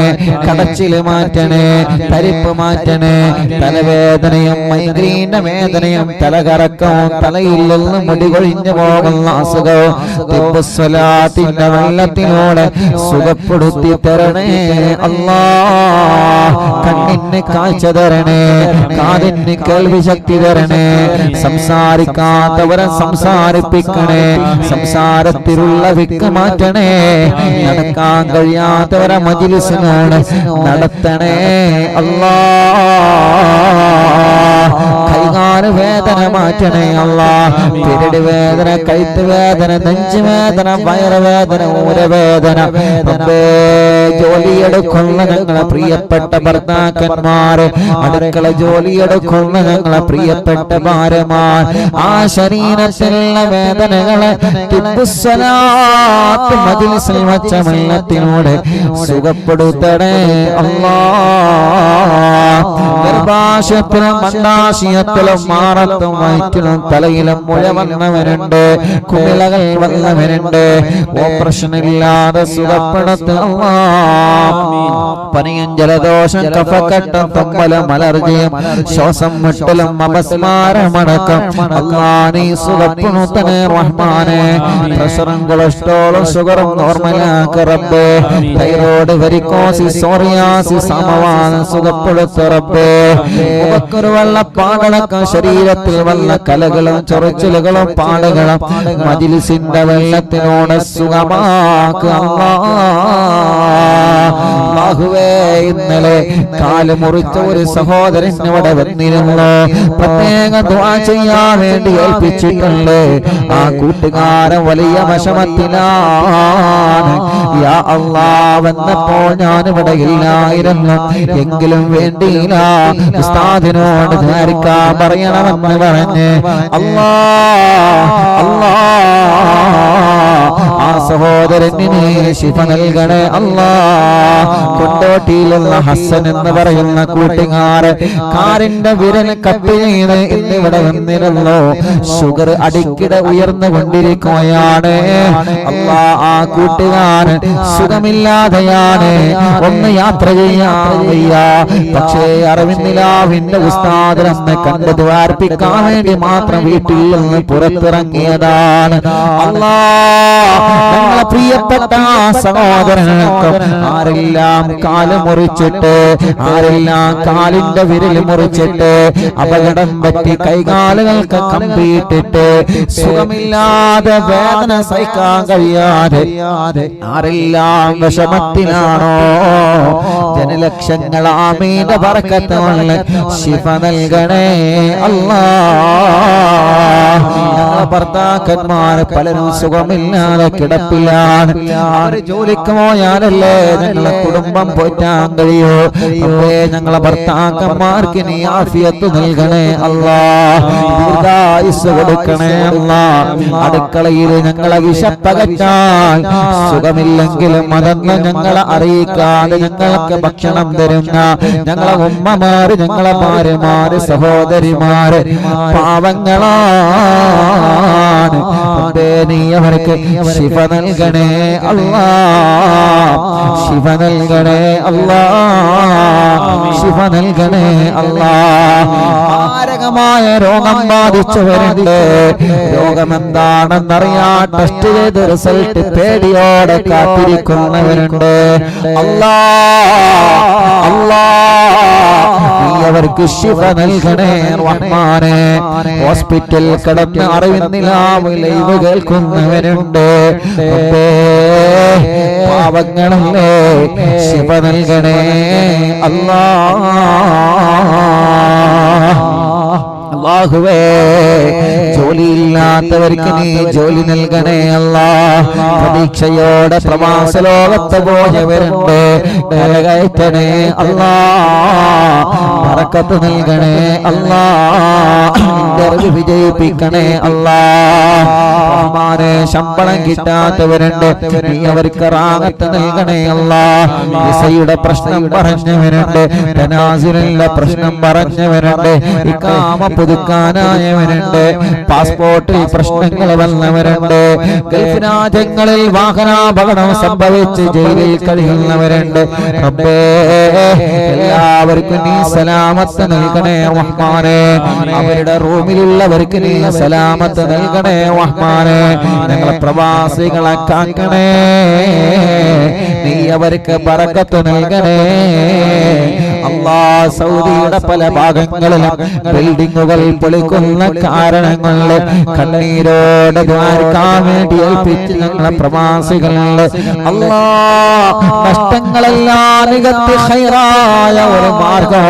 Speaker 1: കടച്ചില് മാറ്റണേ, തരിപ്പ് മാറ്റണേ, തലവേദനയും മൈഗ്രീന്റെ വേദനയും തലകറക്കവും തലയിൽ നിന്ന് മുടി കൊഴിഞ്ഞു പോകുന്ന അസുഖവും സ്വലാത്തിന്റെ വെള്ളത്തിനോടെ സുഖപ്പെടുത്തി തരണേ അല്ലാ. കണ്ണിന് കാഴ്ച തരണേ, കാതിന് കേൾവി ശക്തി തരണേ, സംസാരിക്കാത്തവരെ സംസാരിപ്പിക്കണേ, സംസാരത്തിലുള്ള വിക്ക് മാറ്റണേ, നടക്കാൻ കഴിയാത്തവരെ മജ്‌ലിസിനോട് നടത്തണേ അല്ലാ. കൈകാല് വേദന മാറ്റണേ അല്ലാ. പിരടി വേദന, കഴുത്ത് വേദന, നെഞ്ച് വേദന, വയറുവേദന, ഊരവേദന, ജോലിയെടുക്കുന്ന ഞങ്ങളെ പ്രിയപ്പെട്ട ഭർത്താക്കന്മാര്, അടുക്കള ജോലിയെടുക്കുന്ന ഞങ്ങളെ പ്രിയപ്പെട്ട ഭാര്യമാർ, ആ ശരീരത്തിലുള്ള വേദനകളെ സ്വലാത്ത് മജ്‌ലിസിൽ വച്ച വെള്ളത്തിനോട് സുഖപ്പെടുത്തണേ അല്ലാ. ഗർഭാശയത്തിലും അണ്ഡാശയത്തിലും മാറത്തും വയറ്റിലും തലയിലും മുഴ വന്നവരുണ്ട്, കുമിളകൾ വന്നവരുണ്ട്, ഓപ്പറേഷൻ ഇല്ലാതെ സുഖപ്പെടുത്തുക. പനിയും ജലദോഷം കഫക്കെട്ടും തുമ്മലും അലർജിയും ശ്വാസം മുട്ടലും അപസ്മാരമടക്കം അല്ലാ നീ സുഖപ്പെടുത്തണേ റഹ്മാനേ. പ്രഷറും കൊളസ്ട്രോളും ഷുഗറും നോർമലാക്ക റബ്ബേ. തൈറോയ്ഡ്, വെരിക്കോസിസ്, സോറിയാസിസ്, സമവാദം സുഖപ്പെടുത്ത റബ്ബേ. മുഖക്കൊരു വെള്ളപ്പാടടക്കം ശരീരത്തിൽ വല്ല കലകളും ചൊറിച്ചിലുകളും പാടുകളും മജ്‌ലിസിന്റെ വെള്ളത്തിനോട് സുഖമാക്കുക അല്ലാഹുവേ. ഇന്നലെ കാല് മുറിച്ച ഒരു സഹോദരൻ ഇവിടെ വന്നിരുന്നു, പ്രത്യേക ദുആ ചെയ്യാൻ വേണ്ടി ഏൽപ്പിച്ചിട്ടുണ്ട്. ആ കൂട്ടുകാരൻ വലിയ വിഷമത്തിലാണ്. യാ അല്ലാഹ്, വന്നപ്പോൾ ഞാനിവിടെ ഇല്ലായിരുന്നു, എങ്കിലും വേണ്ടിയില്ല ഉസ്താദിനോട് ധാരിക്കാൻ പറയണമെന്ന് പറഞ്ഞ് ആ സഹോദരന് ശിഫ നൽകണേ അല്ലാ. കൊണ്ടോട്ടിയിലുള്ള ഹസൻ എന്ന് പറയുന്ന കൂട്ടുകാരൻ കാറിന്റെ വിരൽ കട്ട് ചെയ്ത് ഇന്നിവിടെ വന്നിരുന്നു. ഷുഗർ അടിക്കിടെ ഉയർന്നുകൊണ്ടിരിക്കുകയാണ് അല്ലാ. ആ കൂട്ടുകാരൻ സുഖമില്ലാതെയാണ്, ഒന്ന് യാത്ര ചെയ്യാൻ വയ്യ. പക്ഷേ അറിവിന്ദിലാവിന്റെ ഉസ്താദിനെ കണ്ട് ദ്വാർപ്പിക്കാൻ വേണ്ടി മാത്രം വീട്ടിൽ നിന്ന് പുറത്തിറങ്ങിയതാണ് അല്ലാ. ഞങ്ങളെ പ്രിയപ്പെട്ട സഹോദരനൊക്കെ ആരെല്ലാം കാല് മുറിച്ചിട്ട്, ആരെല്ലാം കാലിന്റെ വിരൽ മുറിച്ചിട്ട്, അപകടം പറ്റി കൈകാലുകൾക്ക് കമ്പിയിട്ടിട്ട് സുഖമില്ലാതെ വേദന സഹിക്കാൻ കഴിയാതെ ആരെല്ലാം വിഷമത്തിലാണോ, ജനലക്ഷങ്ങൾ ആമീന്റെ ബർക്കത്തുള്ള ശിഫ നൽകണേ അല്ലാ. ഞങ്ങളെ ഭർത്താക്കന്മാർ പലരും സുഖമില്ലാതെ കിടപ്പിലാണ്. അവര് ജോലിക്ക് പോയാലല്ലേ ഞങ്ങളെ കുടുംബം പോറ്റാൻ കഴിയൂ. ഞങ്ങളെ ഭർത്താക്കന്മാർക്ക് നീ ആഫിയത്ത് നൽകണേ അല്ലാ, ദീർഘായുസ്സ് കൊടുക്കണേ അല്ലാ. അടുക്കളയിൽ ഞങ്ങളെ വിശപ്പകറ്റാൻ സുഖമില്ലെങ്കിലും അതൊന്നും ഞങ്ങളെ അറിയിക്കാതെ ഞങ്ങൾക്ക് ഭക്ഷണം തരുന്ന ഞങ്ങളെ ഉമ്മമാര്, ഞങ്ങളെ ഭാര്യമാര്, സഹോദരിമാര് പാവങ്ങളാണ്. നീ അവർക്ക് ശിഫ നൽകണേ അല്ലാ, ശിഫ നൽകണേ അല്ലാ, ശിഫ നൽകണേ അല്ലാ. മാരകമായ രോഗം ബാധിച്ചവരുണ്ട്, രോഗമെന്താണെന്നറിയാ ടെസ്റ്റ് ചെയ്ത് റിസൾട്ട് പേടിയോടെ കാത്തിരിക്കുന്നവരുണ്ട് അല്ലാ. അല്ലാ നീ അവർക്ക് ശിഫ നൽകണേ റഹ്മാനേ. ഹോസ്പിറ്റൽ കിടന്ന് അറിവിന്നിലാവ് ലൈവ് കേൾക്കുന്നവരുണ്ട്, പാവങ്ങളല്ലേ ശിഫ നൽകണേ അല്ലാ. അല്ലാഹുവേ ജോലിയില്ലാത്തവർക്ക് നീ ജോലി നൽകണേ അല്ലാ. പ്രതീക്ഷയോടെ പ്രവാസ ലോകത്ത് പോയവരുണ്ട്, കരകയറ്റണേ അല്ലാ. ബറക്കത്ത് നൽകണേ അല്ലാ. ഇന്റർവ്യൂ വിജയിപ്പിക്കണേ അല്ലാ. റഹ്മാനെ ശമ്പളം കിട്ടാത്തവരുണ്ട്, നീ അവർക്ക് റാഹത്ത് നൽകണേ അല്ലാ. വിസയുടെ പ്രശ്നം പറഞ്ഞവരുണ്ട്, തനാസുലിന്റെ പ്രശ്നം പറഞ്ഞവരുണ്ട്, ഇഖാമ പുതുക്കാനായവരുണ്ട്, പാസ്പോർട്ടിൽ പ്രശ്നങ്ങൾ വന്നവരുണ്ട്, ഗൾഫ് രാജ്യങ്ങളിൽ വാഹനാപകടം സംഭവിച്ച് ജയിലിൽ കഴിയുന്നവരുണ്ട്. റബ്ബേ എല്ലാവർക്കും നീ സലാമത്ത് നൽകണേ റഹ്മാനെ. അവരുടെ റൂമിലുള്ളവർക്ക് നീ സലാമത്ത് നൽകണേ റഹ്മാനെ. ഞങ്ങളെ പ്രവാസികളെ കാക്കണേ, നീ അവർക്ക് ബറക്കത്ത് നൽകണേ അല്ലാ. സൗദിയുടെ പല ഭാഗങ്ങളിലും ബിൽഡിങ്ങുകൾ പൊളിക്കുന്ന കാരണങ്ങളിൽ കണ്ണീരോടെ ദ്വാരക്കാൻ വേണ്ടി ഏൽപ്പിച്ച് ഞങ്ങളെ പ്രവാസികളുണ്ട് അല്ലാ. നഷ്ടങ്ങളെല്ലാം നികത്തി ഖൈറായ ഒരു മാർഗം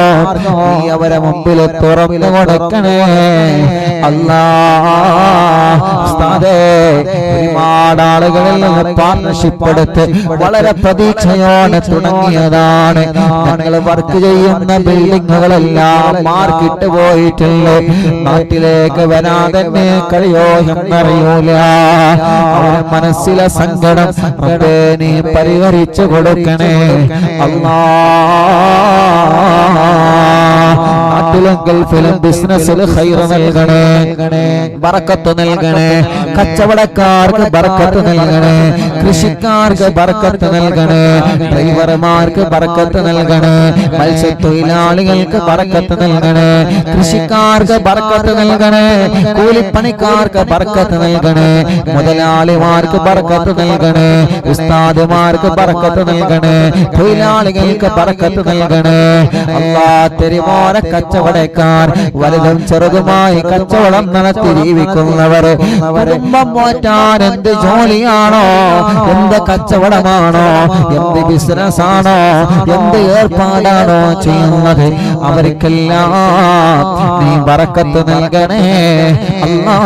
Speaker 1: നീ അവരെ മുമ്പിൽ തുറന്നു കൊടുക്കണേ അല്ലാ. ഒരുപാട് ആളുകളിൽ നിന്ന് പാർട്ണർഷിപ്പ് എടുത്ത് വളരെ പ്രതീക്ഷയോടെ തുടങ്ങിയതാണ്. ഞങ്ങൾ വർക്ക് ചെയ്യുന്ന ബിൽഡിങ്ങുകളെല്ലാം മാർക്കിട്ട് പോയിട്ടില്ലേ. നാട്ടിലേക്ക് വരാതെ കഴിയോ എന്നറിയൂല. അവരുടെ മനസ്സിലെ സങ്കടം നീ പരിഹരിച്ചു കൊടുക്കണേ അല്ലാ. നാട്ടിലും ഗൾഫിലും ബിസിനസ്സിൽ ഖൈർ നൽകണേ, ബറക്കത്ത് നൽകണേ. കച്ചവടക്കാർക്ക് ബറക്കത്ത് നൽകണേ, കൃഷിക്കാർക്ക് ബറക്കത്ത് നൽകണേ, ഡ്രൈവർമാർക്ക് ബറക്കത്ത് നൽകണേ, മത്സ്യത്തൊഴിലാളികൾക്ക് ബറക്കത്ത് നൽകണേ, കൃഷിക്കാർക്ക് ബറക്കത്ത് നൽകണേ, കൂലിപ്പണിക്കാർക്ക് ബറക്കത്ത് നൽകണേ, മുതലാളിമാർക്ക് ബറക്കത്ത് നൽകണേ, ഉസ്താദുമാർക്ക് ബറക്കത്ത് നൽകണേ, തൊഴിലാളികൾക്ക് ബറക്കത്ത് നൽകണേ അല്ലാ. തെരുവോര കച്ചവടക്കാർ വലുതും ചെറുതുമായി കച്ചവടം നടത്തി ജീവിക്കുന്നവർ, കുടുംബം പോറ്റാൻ എന്ത് ജോലിയാണോ, എന്ത് കച്ചവടമാണോ, എന്ത് ബിസിനസ് ആണോ, എന്ത് ഏർപ്പാടാണോ ചെയ്യുന്നത്, അവർക്കെല്ലാം നീ ബറക്കത്ത് നൽകണേ അല്ലാ.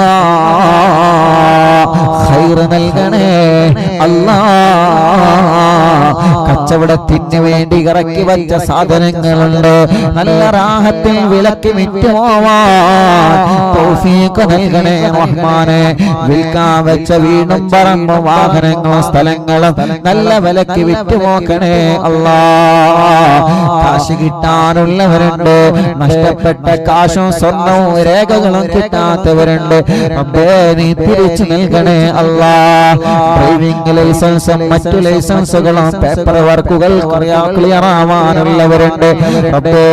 Speaker 1: ഖൈർ നൽകണേ അല്ലാ. കച്ചവടത്തിന് വേണ്ടി ഇറക്കി വച്ച സാധനങ്ങളുണ്ട്, നല്ല റാഹത്തിൽ വിലക്ക് വിറ്റുപോവാൻ തൗഫീഖ് നൽകണേ റഹ്മാനെ. വിൽക്കാൻ വെച്ച വീടും പറമ്പും വാഹനങ്ങളും സ്ഥലങ്ങളും നല്ല വിലക്ക് വിറ്റുപോക്കണേ അല്ലാ. കാശ് കിട്ടാനുള്ളവരുണ്ട്, നഷ്ടപ്പെട്ട കാശും സ്വർണവും രേഖകളും കിട്ടാത്തവരുണ്ട്. റബ്ബേ നീ തിരിച്ചു നൽകണേ അല്ലാ. ഡ്രൈവിംഗ് ലൈസൻസും മറ്റു ലൈസൻസുകളും പേപ്പർ വർക്കുകൾ ക്ലിയർ ആവാനുള്ളവരുണ്ട്. റബ്ബേ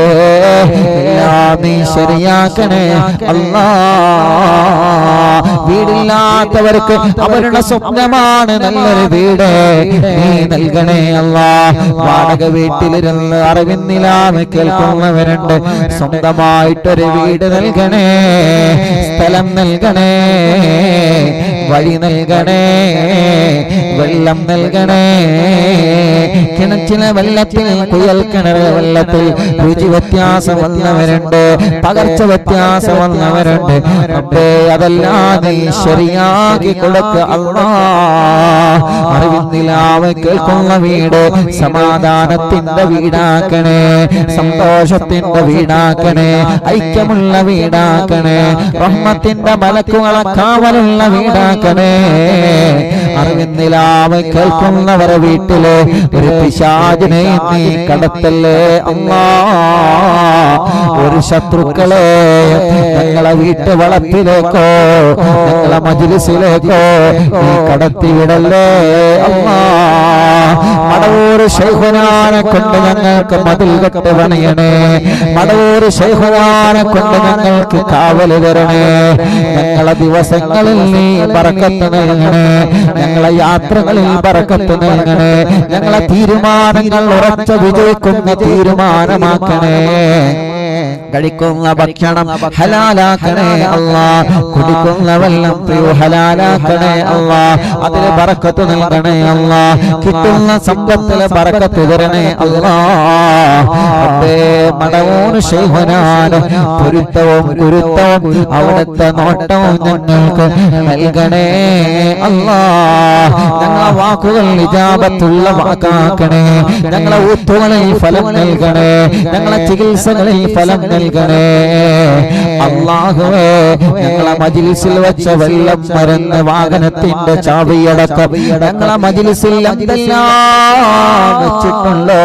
Speaker 1: എല്ലാം നീ ശരിയാക്കണേ അല്ലാ. വീടില്ലാത്തവർക്ക് അവരുടെ സ്വപ്നമാണ് നല്ലൊരു വീട്, നീ നൽകണേ അല്ലാ. വാടക വീട്ടിലിരുന്ന് അറിവിന്നിലാന്ന് കേൾക്കുന്നവരുണ്ട്, സ്വന്തമായിട്ടൊരു വീട് നൽകണേ, സ്ഥലം നൽകണേ, വഴി നൽകണേ, വെള്ളം നൽകണേ. കിണറ്റിലെ വെള്ളത്തിൽ കുയൽ കിണർ വെള്ളത്തിൽ രുചി വ്യത്യാസം വന്നവരുണ്ട്, പകർച്ച വ്യത്യാസം വന്നവരുണ്ട്. റബ്ബേ അതെല്ലാം നീ ശരിയാക്കി കൊടുക്ക അല്ലാ. അറിവിന്നിലാവ് കേൾക്കുന്ന വീട് സമാധാനത്തിന്റെ വീടാക്കണേ, സന്തോഷത്തിന്റെ വീടാക്കണേ, ഐക്യമുള്ള വീടാക്കണേ, റഹ്മത്തിന്റെ മലക്കുകളെ കാവലുള്ള വീടാക്കണേ. അറിവിന്നിലാവ് കേൾക്കുന്നവരെ വീട്ടില് ഒരു പിശാചിനെ നീ കടത്തല്ലേ അല്ലാ. ഒരു ശത്രുക്കളെ ഞങ്ങളെ വീട്ടു വളപ്പിലേക്കോ ഞങ്ങളെ മജ്‌ലിസിലേക്കോ നീ കടത്തിവിടല്ലേ അല്ലാ. മടവൂർ ശൈഖുനാനെ കൊണ്ട് ഞങ്ങൾക്ക് മതിൽ കെട്ട് പണിയണേ, മടവൂർ ശൈഖുനാനെ കൊണ്ട് ഞങ്ങൾക്ക് കാവല് തരണേ. ഞങ്ങളെ ദിവസങ്ങളിൽ നീ ബറക്കത്ത് നൽകണേ, ഞങ്ങളെ യാത്രകളിൽ ബറക്കത്ത് നൽകണേ, ഞങ്ങളെ തീരുമാനങ്ങൾ ഉറച്ച വിജയിക്കുന്ന തീരുമാനമാക്കണേ. കഴിക്കുന്ന ഭക്ഷണം ഹലാലാക്കണേ അല്ലാഹ്. കുടിക്കുന്ന വെള്ളം ഹലാലാക്കണേ അല്ലാഹ്. അതിൽ ബറക്കത്ത് നൽകണേ അല്ലാഹ്. കിട്ടുന്ന സമ്പത്തിൽ ബറക്കത്ത് തരണേ അല്ലാഹ്. മടവൂർ ശൈഖനാണ് പൊരുത്തവും ഗുരുത്തവും അവിടുത്തെ നോട്ടവും ഞങ്ങൾക്ക് നൽകണേ അല്ലാഹ്. ഞങ്ങളെ വാക്കുകൾ ഇജാബത്തുള്ള വാക്കാക്കണേ. ഞങ്ങളെ ഊത്തുകളിൽ ഫലം നൽകണേ. ഞങ്ങളെ ചികിത്സകളിൽ ഫലം നൽകണേ അല്ലാഹുവേ. ഞങ്ങളെ മജ്ലിസിൽ വെച്ച വെള്ളം മരുന്ന് വാഹനത്തിന്റെ ചാവിയടക്കം ഞങ്ങളെ മജ്ലിസിൽ എന്തെല്ലാം വെച്ചിട്ടുണ്ടോ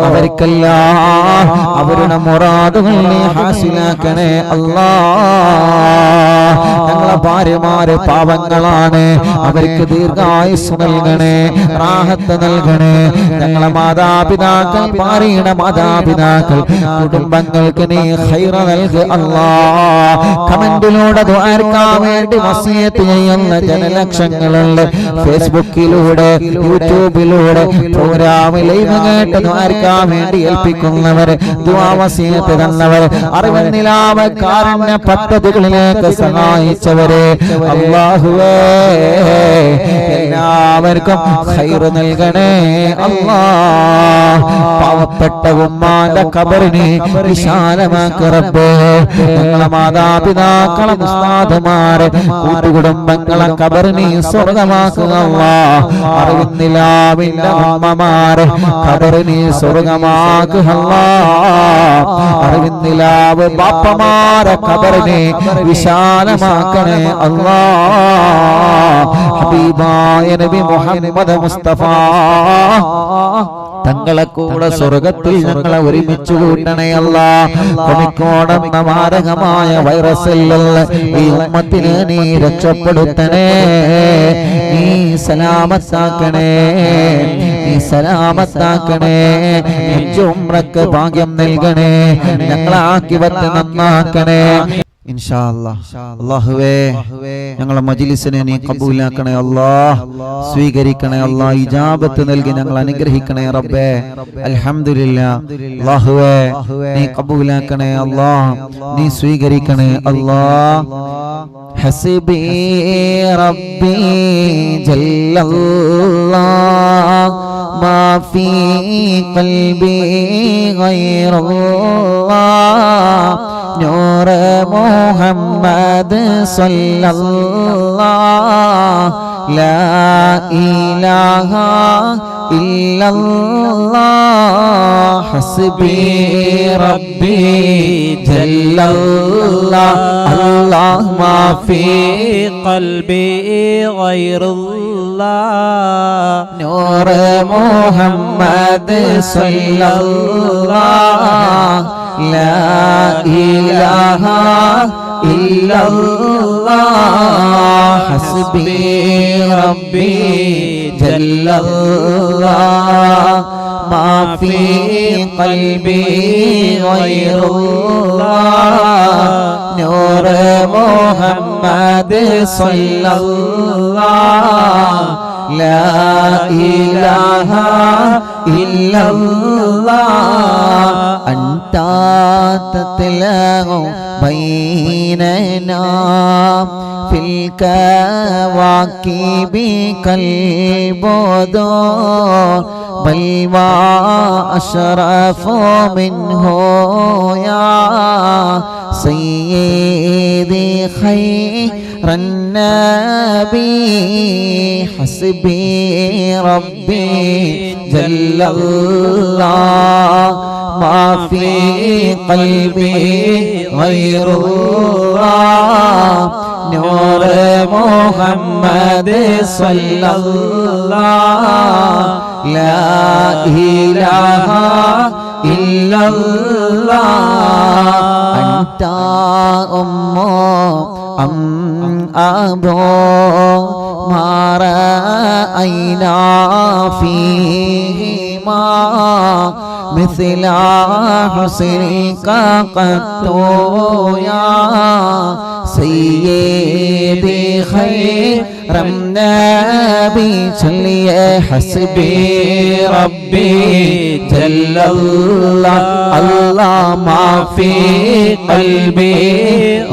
Speaker 1: അവർക്കെല്ലാം അവരുടെ മുറാദുകൾ നീ ഹാസിലാക്കണേ അല്ലാഹ്. ഞങ്ങളെ ഭാര്യമാര് പാവങ്ങളാണ്, അവർക്ക് ദീർഘായുസ് നൽകണേ, റാഹത്ത് നൽകണേ. ഞങ്ങളെ മാതാപിതാക്കൾ, ഭാര്യയുടെ മാതാപിതാക്കൾ, കുടുംബങ്ങൾക്ക് നീ ഖൈർ നൽക് അല്ലാഹ്. കമന്റിലൂടെ ദുആർക്കാൻ വേണ്ടി വസിയത്ത് ചെയ്യുന്ന ജനലക്ഷങ്ങളുണ്ട്. ഫേസ്ബുക്കിലൂടെ യൂട്യൂബിലൂടെ പ്രോഗ്രാം ലൈവ് കേട്ട് ദുആർക്കാൻ വേണ്ടി ഏൽപ്പിക്കുന്നവർ, ദുആ വസിയത്ത് തന്നവർ, അറിവ് നിലാവ് കാരുണ്യ പദ്ധതികളിലേക്ക് സഹായിച്ചവരെ അല്ലാഹുവേ എല്ലാവർക്കും ഖൈർ നൽകണേ അല്ലാഹ്. പാവപ്പെട്ട ഉമ്മാന്റെ ഖബറിനെ വിശാലമാക്ക് റബ്ബേ. ഞങ്ങളെ മാതാപിതാക്കളെ ഉസ്താദുമാരെ കൂട്ടുകുടുംബങ്ങളെ ഖബറിനെ സ്വർഗമാക്കുക അല്ലാഹ്. അറിവിന്നിലാവിന്റെ ഉമ്മമാരെ ഖബറിനെ സ്വർഗമാക്കുക അല്ലാഹ്. അറിവിന്നിലാവ് ബാപ്പമാരെ ഖബറിനെ വിശാലമാക്കണേ അല്ലാഹ്. ഹബീബായ നബി മുഹമ്മദ് മുസ്തഫ തങ്ങളെ കൂടെ സ്വർഗത്തിൽ ഞങ്ങളെ ഒരുമിച്ച് കൂട്ടണേ അല്ലാഹ്. കൊമിക്കോടെന്ന മാരകമായ വൈറസിലുള്ള ഈ ഉമ്മത്തിനെ നീ രക്ഷപ്പെടുത്തണേ, നീ സലാമത്താക്കണേ, നീ സലാമത്താക്കണേ. ഉംറക്ക് ഭാഗ്യം നൽകണേ, ഞങ്ങളെ ആക്കിവത്ത് നന്നാക്കണേ ഇൻഷാ അല്ലാഹ്. അല്ലാഹുവേ ഞങ്ങളെ മജ്ലിസിനെ നീ ഖബൂലാക്കണേ അല്ലാഹ്, സ്വീകരിക്കണേ അല്ലാഹ്. ഇജാബത്ത് നൽകി ഞങ്ങൾ അനുഗ്രഹിക്കണേ റബ്ബേ. അൽഹംദുലില്ലാ. അല്ലാഹുവേ നീ ഖബൂലാക്കണേ അല്ലാഹ്, നീ സ്വീകരിക്കണേ അല്ലാഹ്. ഹസ്ബി റബ്ബി ജല്ലല്ലാഹ് മാ ഫീ ഖൽബി ഗൈറുല്ലാഹ് നൂർ മുഹമ്മദ് സല്ലല്ലാഹ് ലാ ഇലാഹ ഇല്ലല്ലാഹ് ഹസ്ബി റബ്ബി ജല്ലല്ലാഹ് അല്ലാഹ് മാ ഫീ ഖൽബി ഗൈറുല്ലാഹ് നൂർ മുഹമ്മദ് സല്ലല്ലാഹ് ലാ ഇലാഹ ഇല്ലല്ലാഹ് ഹസ്ബി റബ്ബി ജല്ലല്ലാഹ് മാ ഫീ ഖൽബി ഗൈറുല്ലാഹ് നൂർ മുഹമ്മദ് സല്ലല്ലാഹ് ലാ ഇലാഹ ഇല്ലല്ലാഹ് അൻത തത്ലഉ ബൈനനാ ഫിൽ കവാകിബി കൽബുദൂർ ബൽ വാ അശ്റഫു മിൻഹു യാ സയ്യിദി ഖൈറൻ നബി ഹസ്ബി റബ്ബി ജല്ലല്ലാഹ് മാ ഫീ ഖൽബി ഗൈറുല്ലാഹ് നൂർ മുഹമ്മദ് സല്ലല്ലാഹ് ലാ ഇലാഹ ഇല്ലല്ലാഹ് അൻത ഉമ്മു അം അബൂ മാ റഅയ്നാ ഫീഹിമാ مثل حسنك قط يا سيدي خير النبي چلیے حسبي ربي جل الله الله ما في قلبي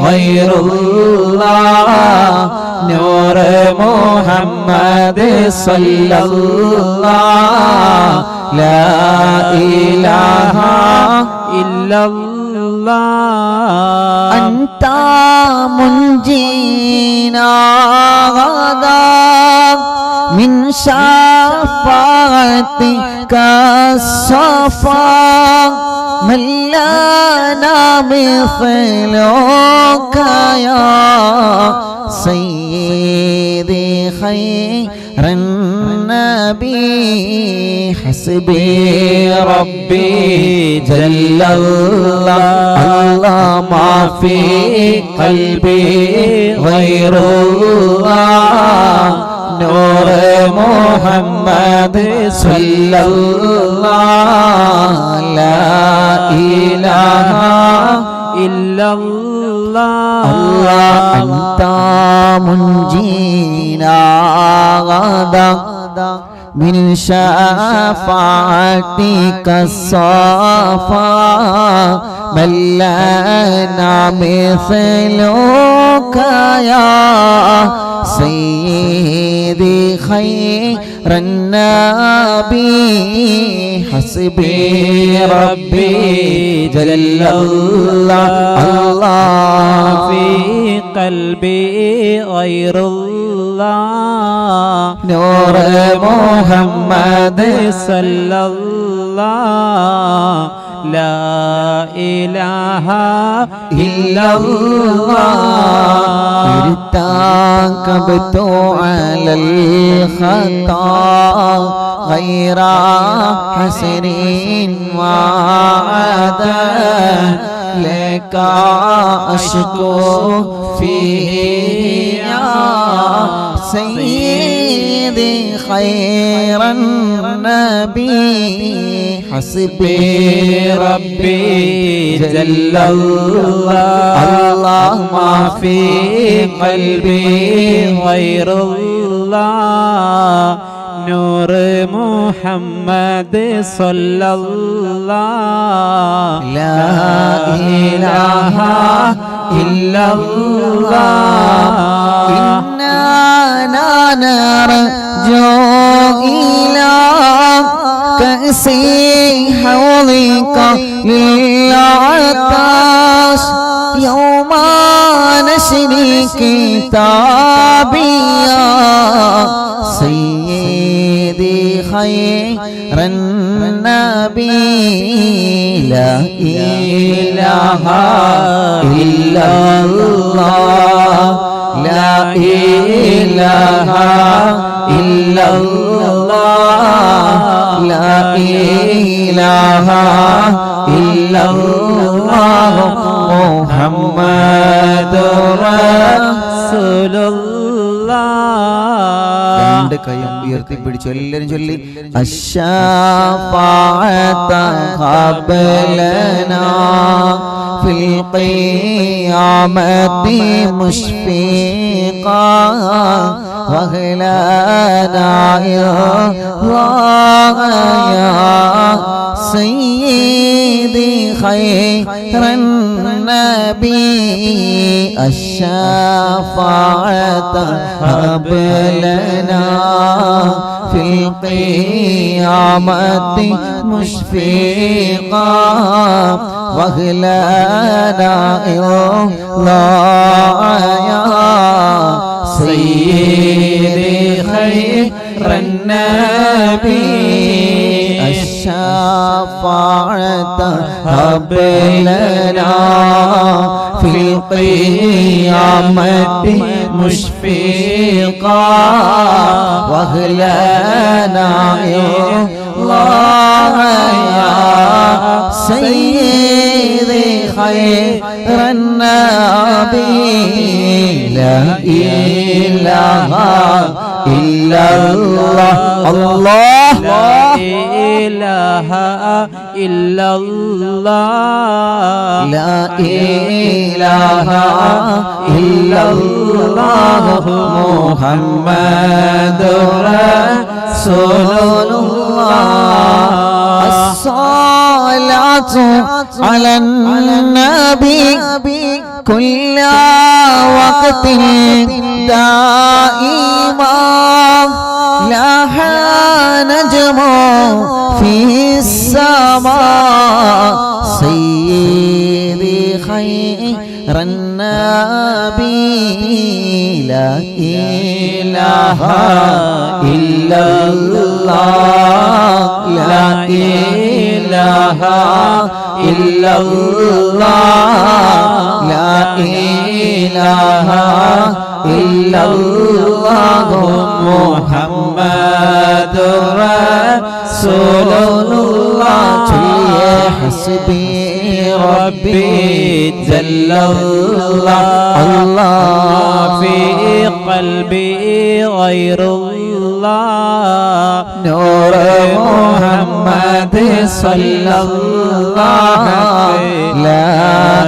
Speaker 1: غير الله نور محمد صلى الله لا إله إلا الله أنت منجينا غدا من شفاعتك الصفا من لنا مثلك يا سيدي خير النبي حسبي ربي جل الله الله ما في قلبي غير الله نور محمد صلى الله لا إله إلا الله الله أنت منجينا غدا من شفاعتك الصفا من لنا مثلك يا سيدي خير النبي حسبي ربي جل الله الله
Speaker 2: في قلبي غير الله
Speaker 1: نور محمد
Speaker 2: صلى الله لا إله إلا الله
Speaker 1: ارتكبت على الخطا غير حسر وعدا لك أشكو فيه يا سيدي خير النبي حسبي
Speaker 2: ربي جل الله
Speaker 1: الله
Speaker 2: ما في قلبي غير الله نور محمد صلى الله
Speaker 1: لا إله إلا الله إننا نرجو إلى كأس حوضك للعطاش يوم نشر كتابيا سيدي خير النبي لا إله إلا الله لا إله إلا الله لا إله إلا الله محمد رسول الله രണ്ട് കൈയും ഉയർത്തിപ്പിടിച്ചു എല്ലാവരും ചൊല്ലി അശ്ശാഫാഅത ഖബലനാ ഫിൽ ഖിയാമത്തി മുശ്ഫീഖാ വഹ്ലനാ യാ സയ്യിദി ഖൈറൻ നബി الشفاعة هب لنا في القيامة مشفقا واغلنا الله يا سيدي خير النبي الشفاعة هب لنا في القيامة مشفقا واغلنا الله يا سيدي خير النبي لا إله إلا الله الله
Speaker 2: لا إله إلا الله
Speaker 1: لا إله إلا الله محمد رسول الله الصلاة على النبي كل وقت دائما لها نجم في السماء سيدي خير النبي لا إله إلا الله لا إله إلا الله لا إله إلا الله محمد رسول الله حسبي ربي جل الله
Speaker 2: في قلبي غير الله
Speaker 1: نور محمد صلى الله لا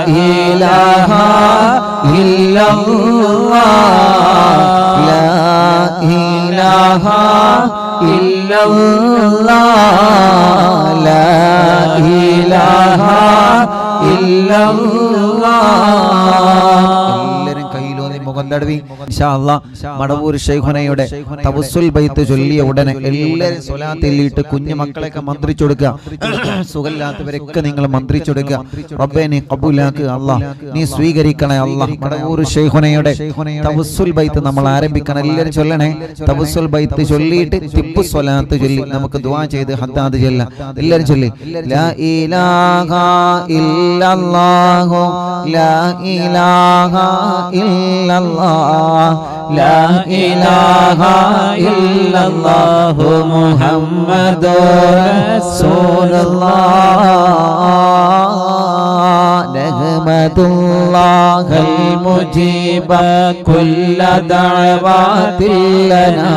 Speaker 1: إله إلا الله لا إله إلا الله لا إله إلا الله മടവൂർ ശൈഖുനയുടെ തവസ്സുൽ ബൈത്ത് ചൊല്ലിയ ഉടനെ എല്ലാവരും സ്വലാത്തില്ലിട്ട് കുഞ്ഞു മക്കളെയൊക്കെ മന്ത്രിച്ചു കൊടുക്കുക. സുഖമില്ലാത്തവരൊക്കെ നിങ്ങൾ മന്ത്രിച്ചു കൊടുക്കുക. റബ്ബേ നീ ഖബൂലാക്ക് അല്ലാഹ്, നീ സ്വീകരിക്കണേ അല്ലാഹ്. മടവൂർ ശൈഖുനയുടെ തവസ്സുൽ ബൈത്ത് നമ്മൾ ആരംഭിക്കണം. എല്ലാവരും ചൊല്ലണേ. തവസ്സുൽ ബൈത്ത് ചൊല്ലിയിട്ട് തിബ്ബു സ്വലാത്ത് ചൊല്ലി നമുക്ക് ദുആ ചെയ്ത് ഹദ്ദാദ് ചൊല്ലാം. എല്ലാവരും ചൊല്ലി ലാ ഇലാഹ ഇല്ലല്ലാഹു ലാ ഇലാഹ ഇല്ലല്ലാഹ് ലാ ഇലാഹ ഇല്ലല്ലാഹു മുഹമ്മദുർ റസൂലുള്ളാഹ് നഹ്മദുല്ലാഹൽ മുജീബ കുല്ല ദഅവാതിൽ ലനാ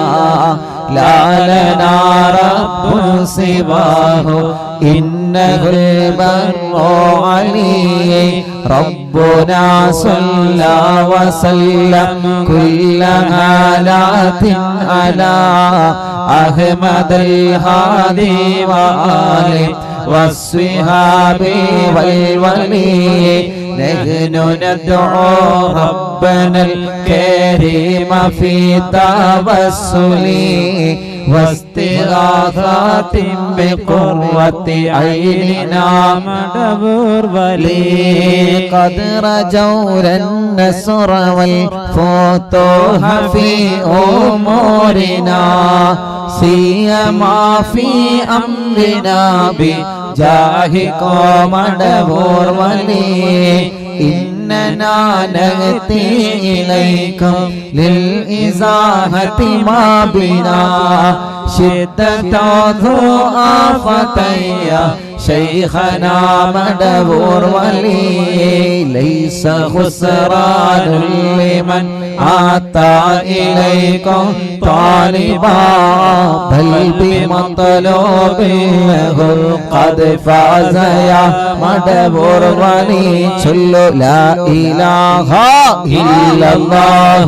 Speaker 1: ലാ ലനാ റബ്ബുൻ സിവാഹു ഇന്നഹുൽ ബർറു അലീ ربنا صلى وسلم كل حالات على أحمد الهادي وآله والصحاب والولي نحن ندعو ربنا الكريم في توسل واستغاثات بقرة عيننا مدبر ولي قد رجوا النصر والفتوح في أمورنا سيما في أمرنا بجاهكم مدبر ولي إننا نأتي إليكم للإزاحة ما بنا شدة ضعفة يا شيخنا مدبور ولي ليس خسران لمن أتى إليكم طالبا بل بمطلوب له قد فاز يا مدبور ولي صلوا لا إله إلا الله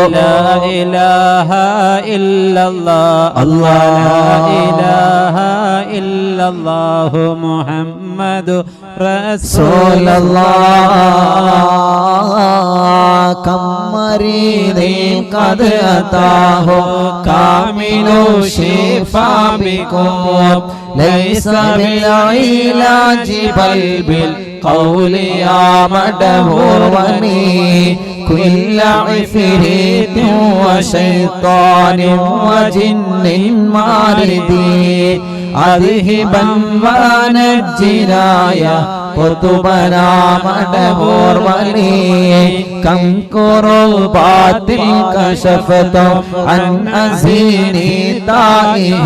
Speaker 2: لا إله إلا الله الله لا إله إلا الله محمد رسول
Speaker 1: الله كم مريض قد أتاه كامل الشفاء بكم ليس بالعلاج بل بالقول يا مدبور ولي كل عفريت وشيطان وجن ماردي أذهبا ونجنا يا قطبنا مدبور ولي كم كربات كشفت عن أزيني تائه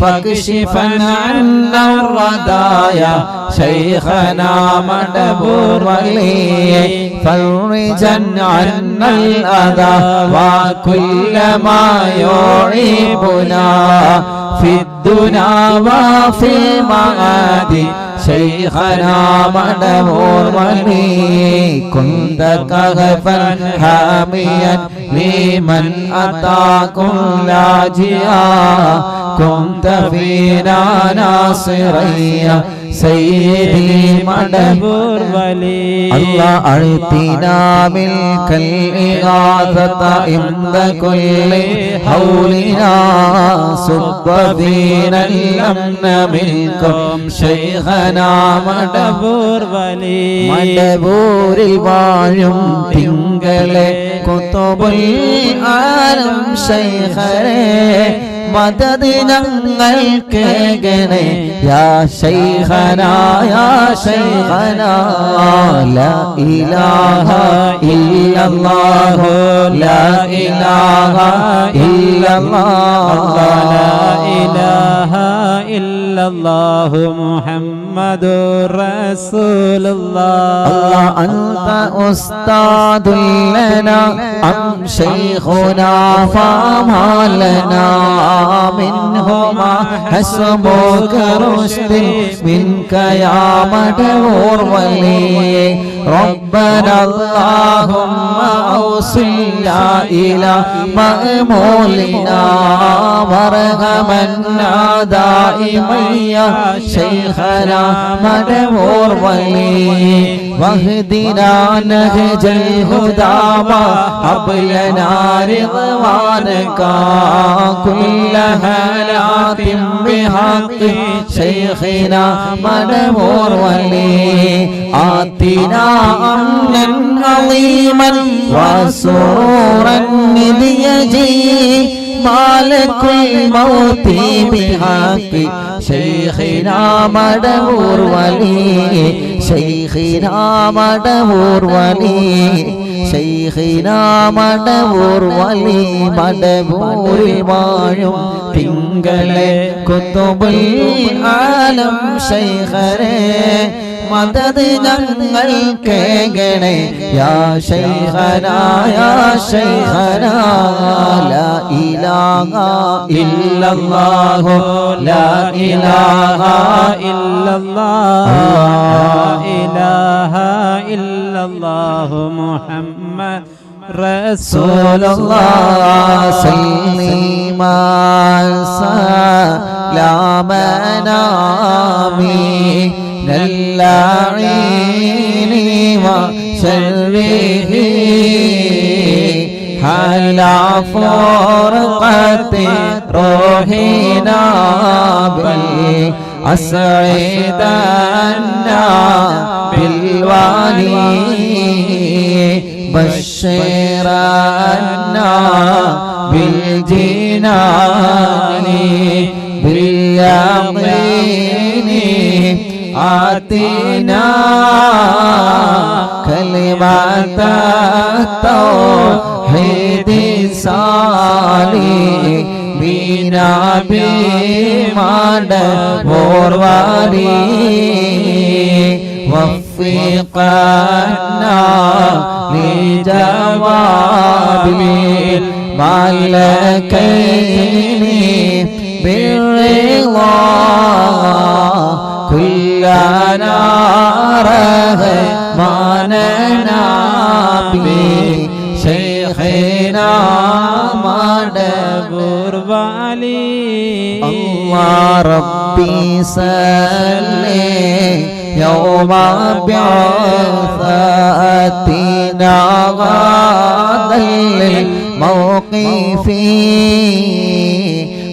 Speaker 2: فاكشفا عنا الردايا شيخنا مدبور ولي فرجا عنا الأذى وكل ما يعيبنا في الدنيا وفي المعاد شيخنا مدبور ولي كنت كهفا حاميا لمن أتاكم لاجئا كنت فينا ناصريا سيدي مدبور ولي الله أعطنا ملك الإغاثة عند كل حولنا صب فينا الأمن منكم شيخنا مدبور ولي മടബൂരിൽ വാഴും തിങ്കളെ കുതുബുൽ ആലം ശൈഖരേ മദദ് ഞങ്ങൾക്കേകണേ യാ ശൈഖനാ യാ ശൈഖനാ ലാ ഇലാഹ ഇല്ലല്ലാഹു ലാ ഇലാഹ ഇല്ലല്ലാഹ് ലാ ഇലാഹ ഇല്ലല്ലാഹു മുഹമ്മദുർ റസൂലുള്ളാഹ് അല്ലാഹ് അൻത ഉസ്താദുൽ ലനാ അം ശൈഖുനാ ഫമാ ലനാ منهما حسبك رشد منك يا مدبور ولي ربنا اللهم أوصلنا إلى مأمولنا وارحمنا دائما يا شيخنا مدبور ولي واهدنا نهج الهدى وهب لنا رضوانك كل هالات بحق شيخنا مدبور ولي آتنا أمنا عظيما وسرورا إذ يجي مالك الموت بحق شيخنا مدبور ولي شيخنا مدبور ولي شيخنا مدبور ولي مدبور വാഴും തിങ്കളെ കുതുബുൽ ആലം ശൈഖരേ മദദ് ഞങ്ങൾക്കേകണേ യാ ശൈഖനാ യാ ശൈഖനാ ലാ ഇലാഹ ഇല്ലല്ലാഹു ലാ ഇലാഹ ഇല്ലല്ലാഹ് ലാ ഇലാഹ ഇല്ലല്ലാഹു മുഹമ്മദ് റസൂലുള്ളാഹ് സല്ലീമാ സലാമനാ اللعين وشره على فرقة روحنا بالأسعدنا بالوالي بشرنا بالجنان باليقين آتنا كلمة التوحيد صالح بنا بمدبور ولي وفقنا لجواب الملكين بالرضا كلنا رحمنا بشيخنا مدبور ولي الله ربي صلي يوم بعثتنا غدا للموقف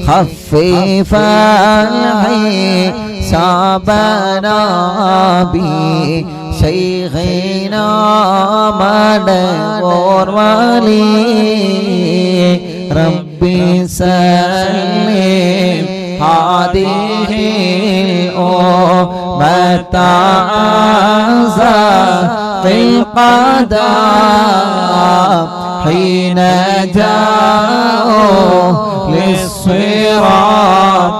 Speaker 2: خفف الحسابنا بشيخنا مدبور ولي ربي سلم هذه الأمة في القدم حين جاءوا للصراط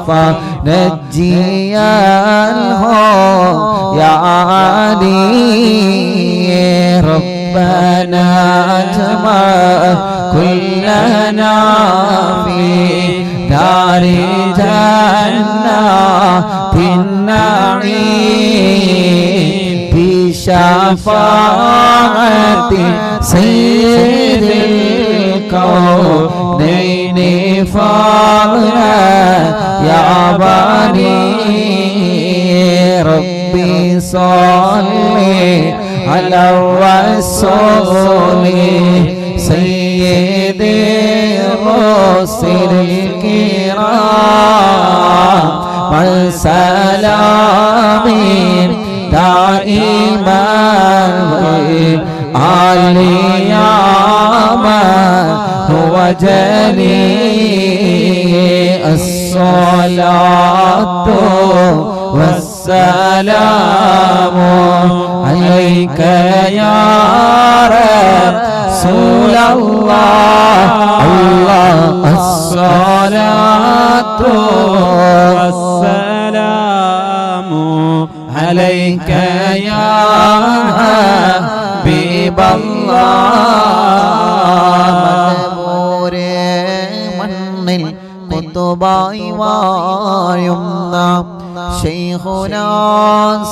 Speaker 2: فنجينه يا علي ربنا اجمع كلنا في دار جنات النعيم بشفاعة سيد الكونين فاضلا يا بني ربي صلي على الرسول سيد الرسل الكرام والسلام دائما عليما هو جليل الصلاة والسلام عليك يا رسول الله الله الصلاة والسلام عليك يا حبيب الله മണ്ണിൽ കുത്തുബായി വാഴുന്ന ശൈഖുനാ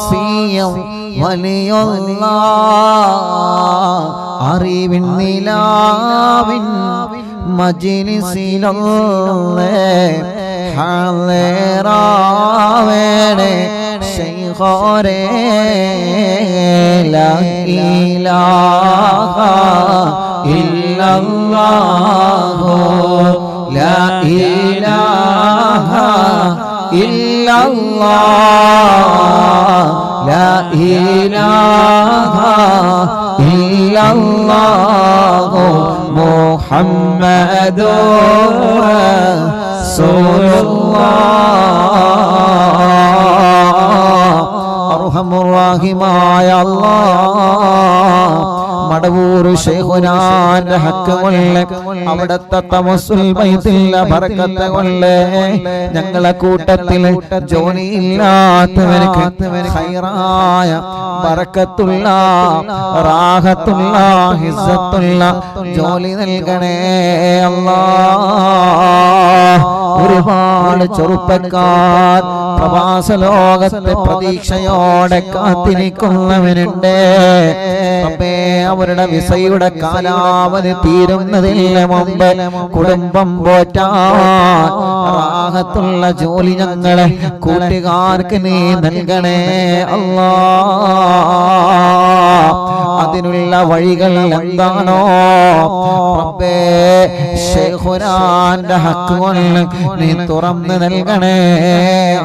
Speaker 2: സിയം വലിയുള്ള അറിവിൻ നിലാവിൻ മജ്ലിസിലൊന്നേ ഹാളിറാവേണേ ശൈഖോരേ ലാ ഇലാഹ ഇല്ലല്ലാഹു ലാ ഇലാഹ ഇല്ലല്ലാഹ് ലാ ഇലാഹ ഇല്ലല്ലാഹു മുഹമ്മദുർ റസൂലുള്ളാഹ് അർഹമുർ-റഹീമായ അല്ലാഹ് മടവൂർ ശൈഖുനാന്റെ ഹക്ക് കൊണ്ട് അവിടുത്തെ തവസ്സുൽ ബൈത്തിലെ ബറക്കത്ത് കൊണ്ട് ഞങ്ങളെ കൂട്ടത്തിൽ ജോലിയില്ലാത്തവർക്ക് ഖൈറായ ബറക്കത്തുള്ള റാഹത്തുള്ള ഹിസ്സത്തുള്ള ജോലി നൽകണേ അല്ലാഹ് ഒരുപാട് ചെറുപ്പക്കാർ പ്രവാസ ലോകത്തെ പ്രതീക്ഷയോടെ കാത്തിരിക്കുന്നവരുണ്ട് റബ്ബേ അവരുടെ വിസയുടെ കാലാവധി തീരുന്നതിന് മുമ്പ് കുടുംബം പോറ്റാൻ റാഹത്തുള്ള ജോലി ഞങ്ങളെ കൂട്ടുകാർക്ക് നീ നൽകണേ അല്ലാഹ് അതിനുള്ള വഴികൾ എന്താണോ റബ്ബേ ശൈഖുനാന്റെ ഹക്ക് കൊണ്ട് നീ തുറന്ന് നൽകണേ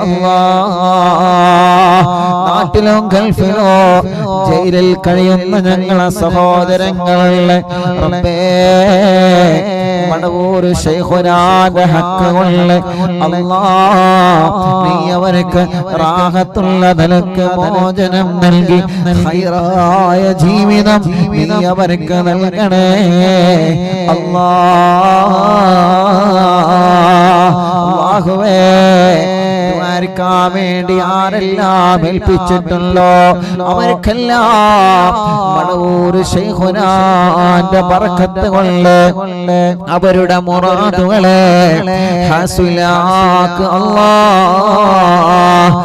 Speaker 2: അല്ലാഹ് നാട്ടിലും ഗൾഫിലോ ജയിലിൽ കഴിയുന്ന ഞങ്ങളെ സഹോദരങ്ങളെ റബ്ബേ മടവൂർ ശൈഖുനാന്റെ ഹക്ക് കൊണ്ട് അല്ലാഹ് നീ അവർക്ക് റാഹത്തുള്ള നിലക്ക് മോചനം നൽകി ഖൈറായ ജീവിതം നീ അവർക്ക് നൽകണേ അല്ലാഹുവേ ദ്വാരക്കാൻ വേണ്ടി ആരെല്ലാം ഏൽപ്പിച്ചിട്ടുണ്ടോ അവർക്കെല്ലാം മടവൂർ ശൈഖുനാന്റെ ബറക്കത്ത് കൊണ്ട് അവരുടെ മുറാദുകളെ ഹസ്ലാക്ക് അല്ലാഹ്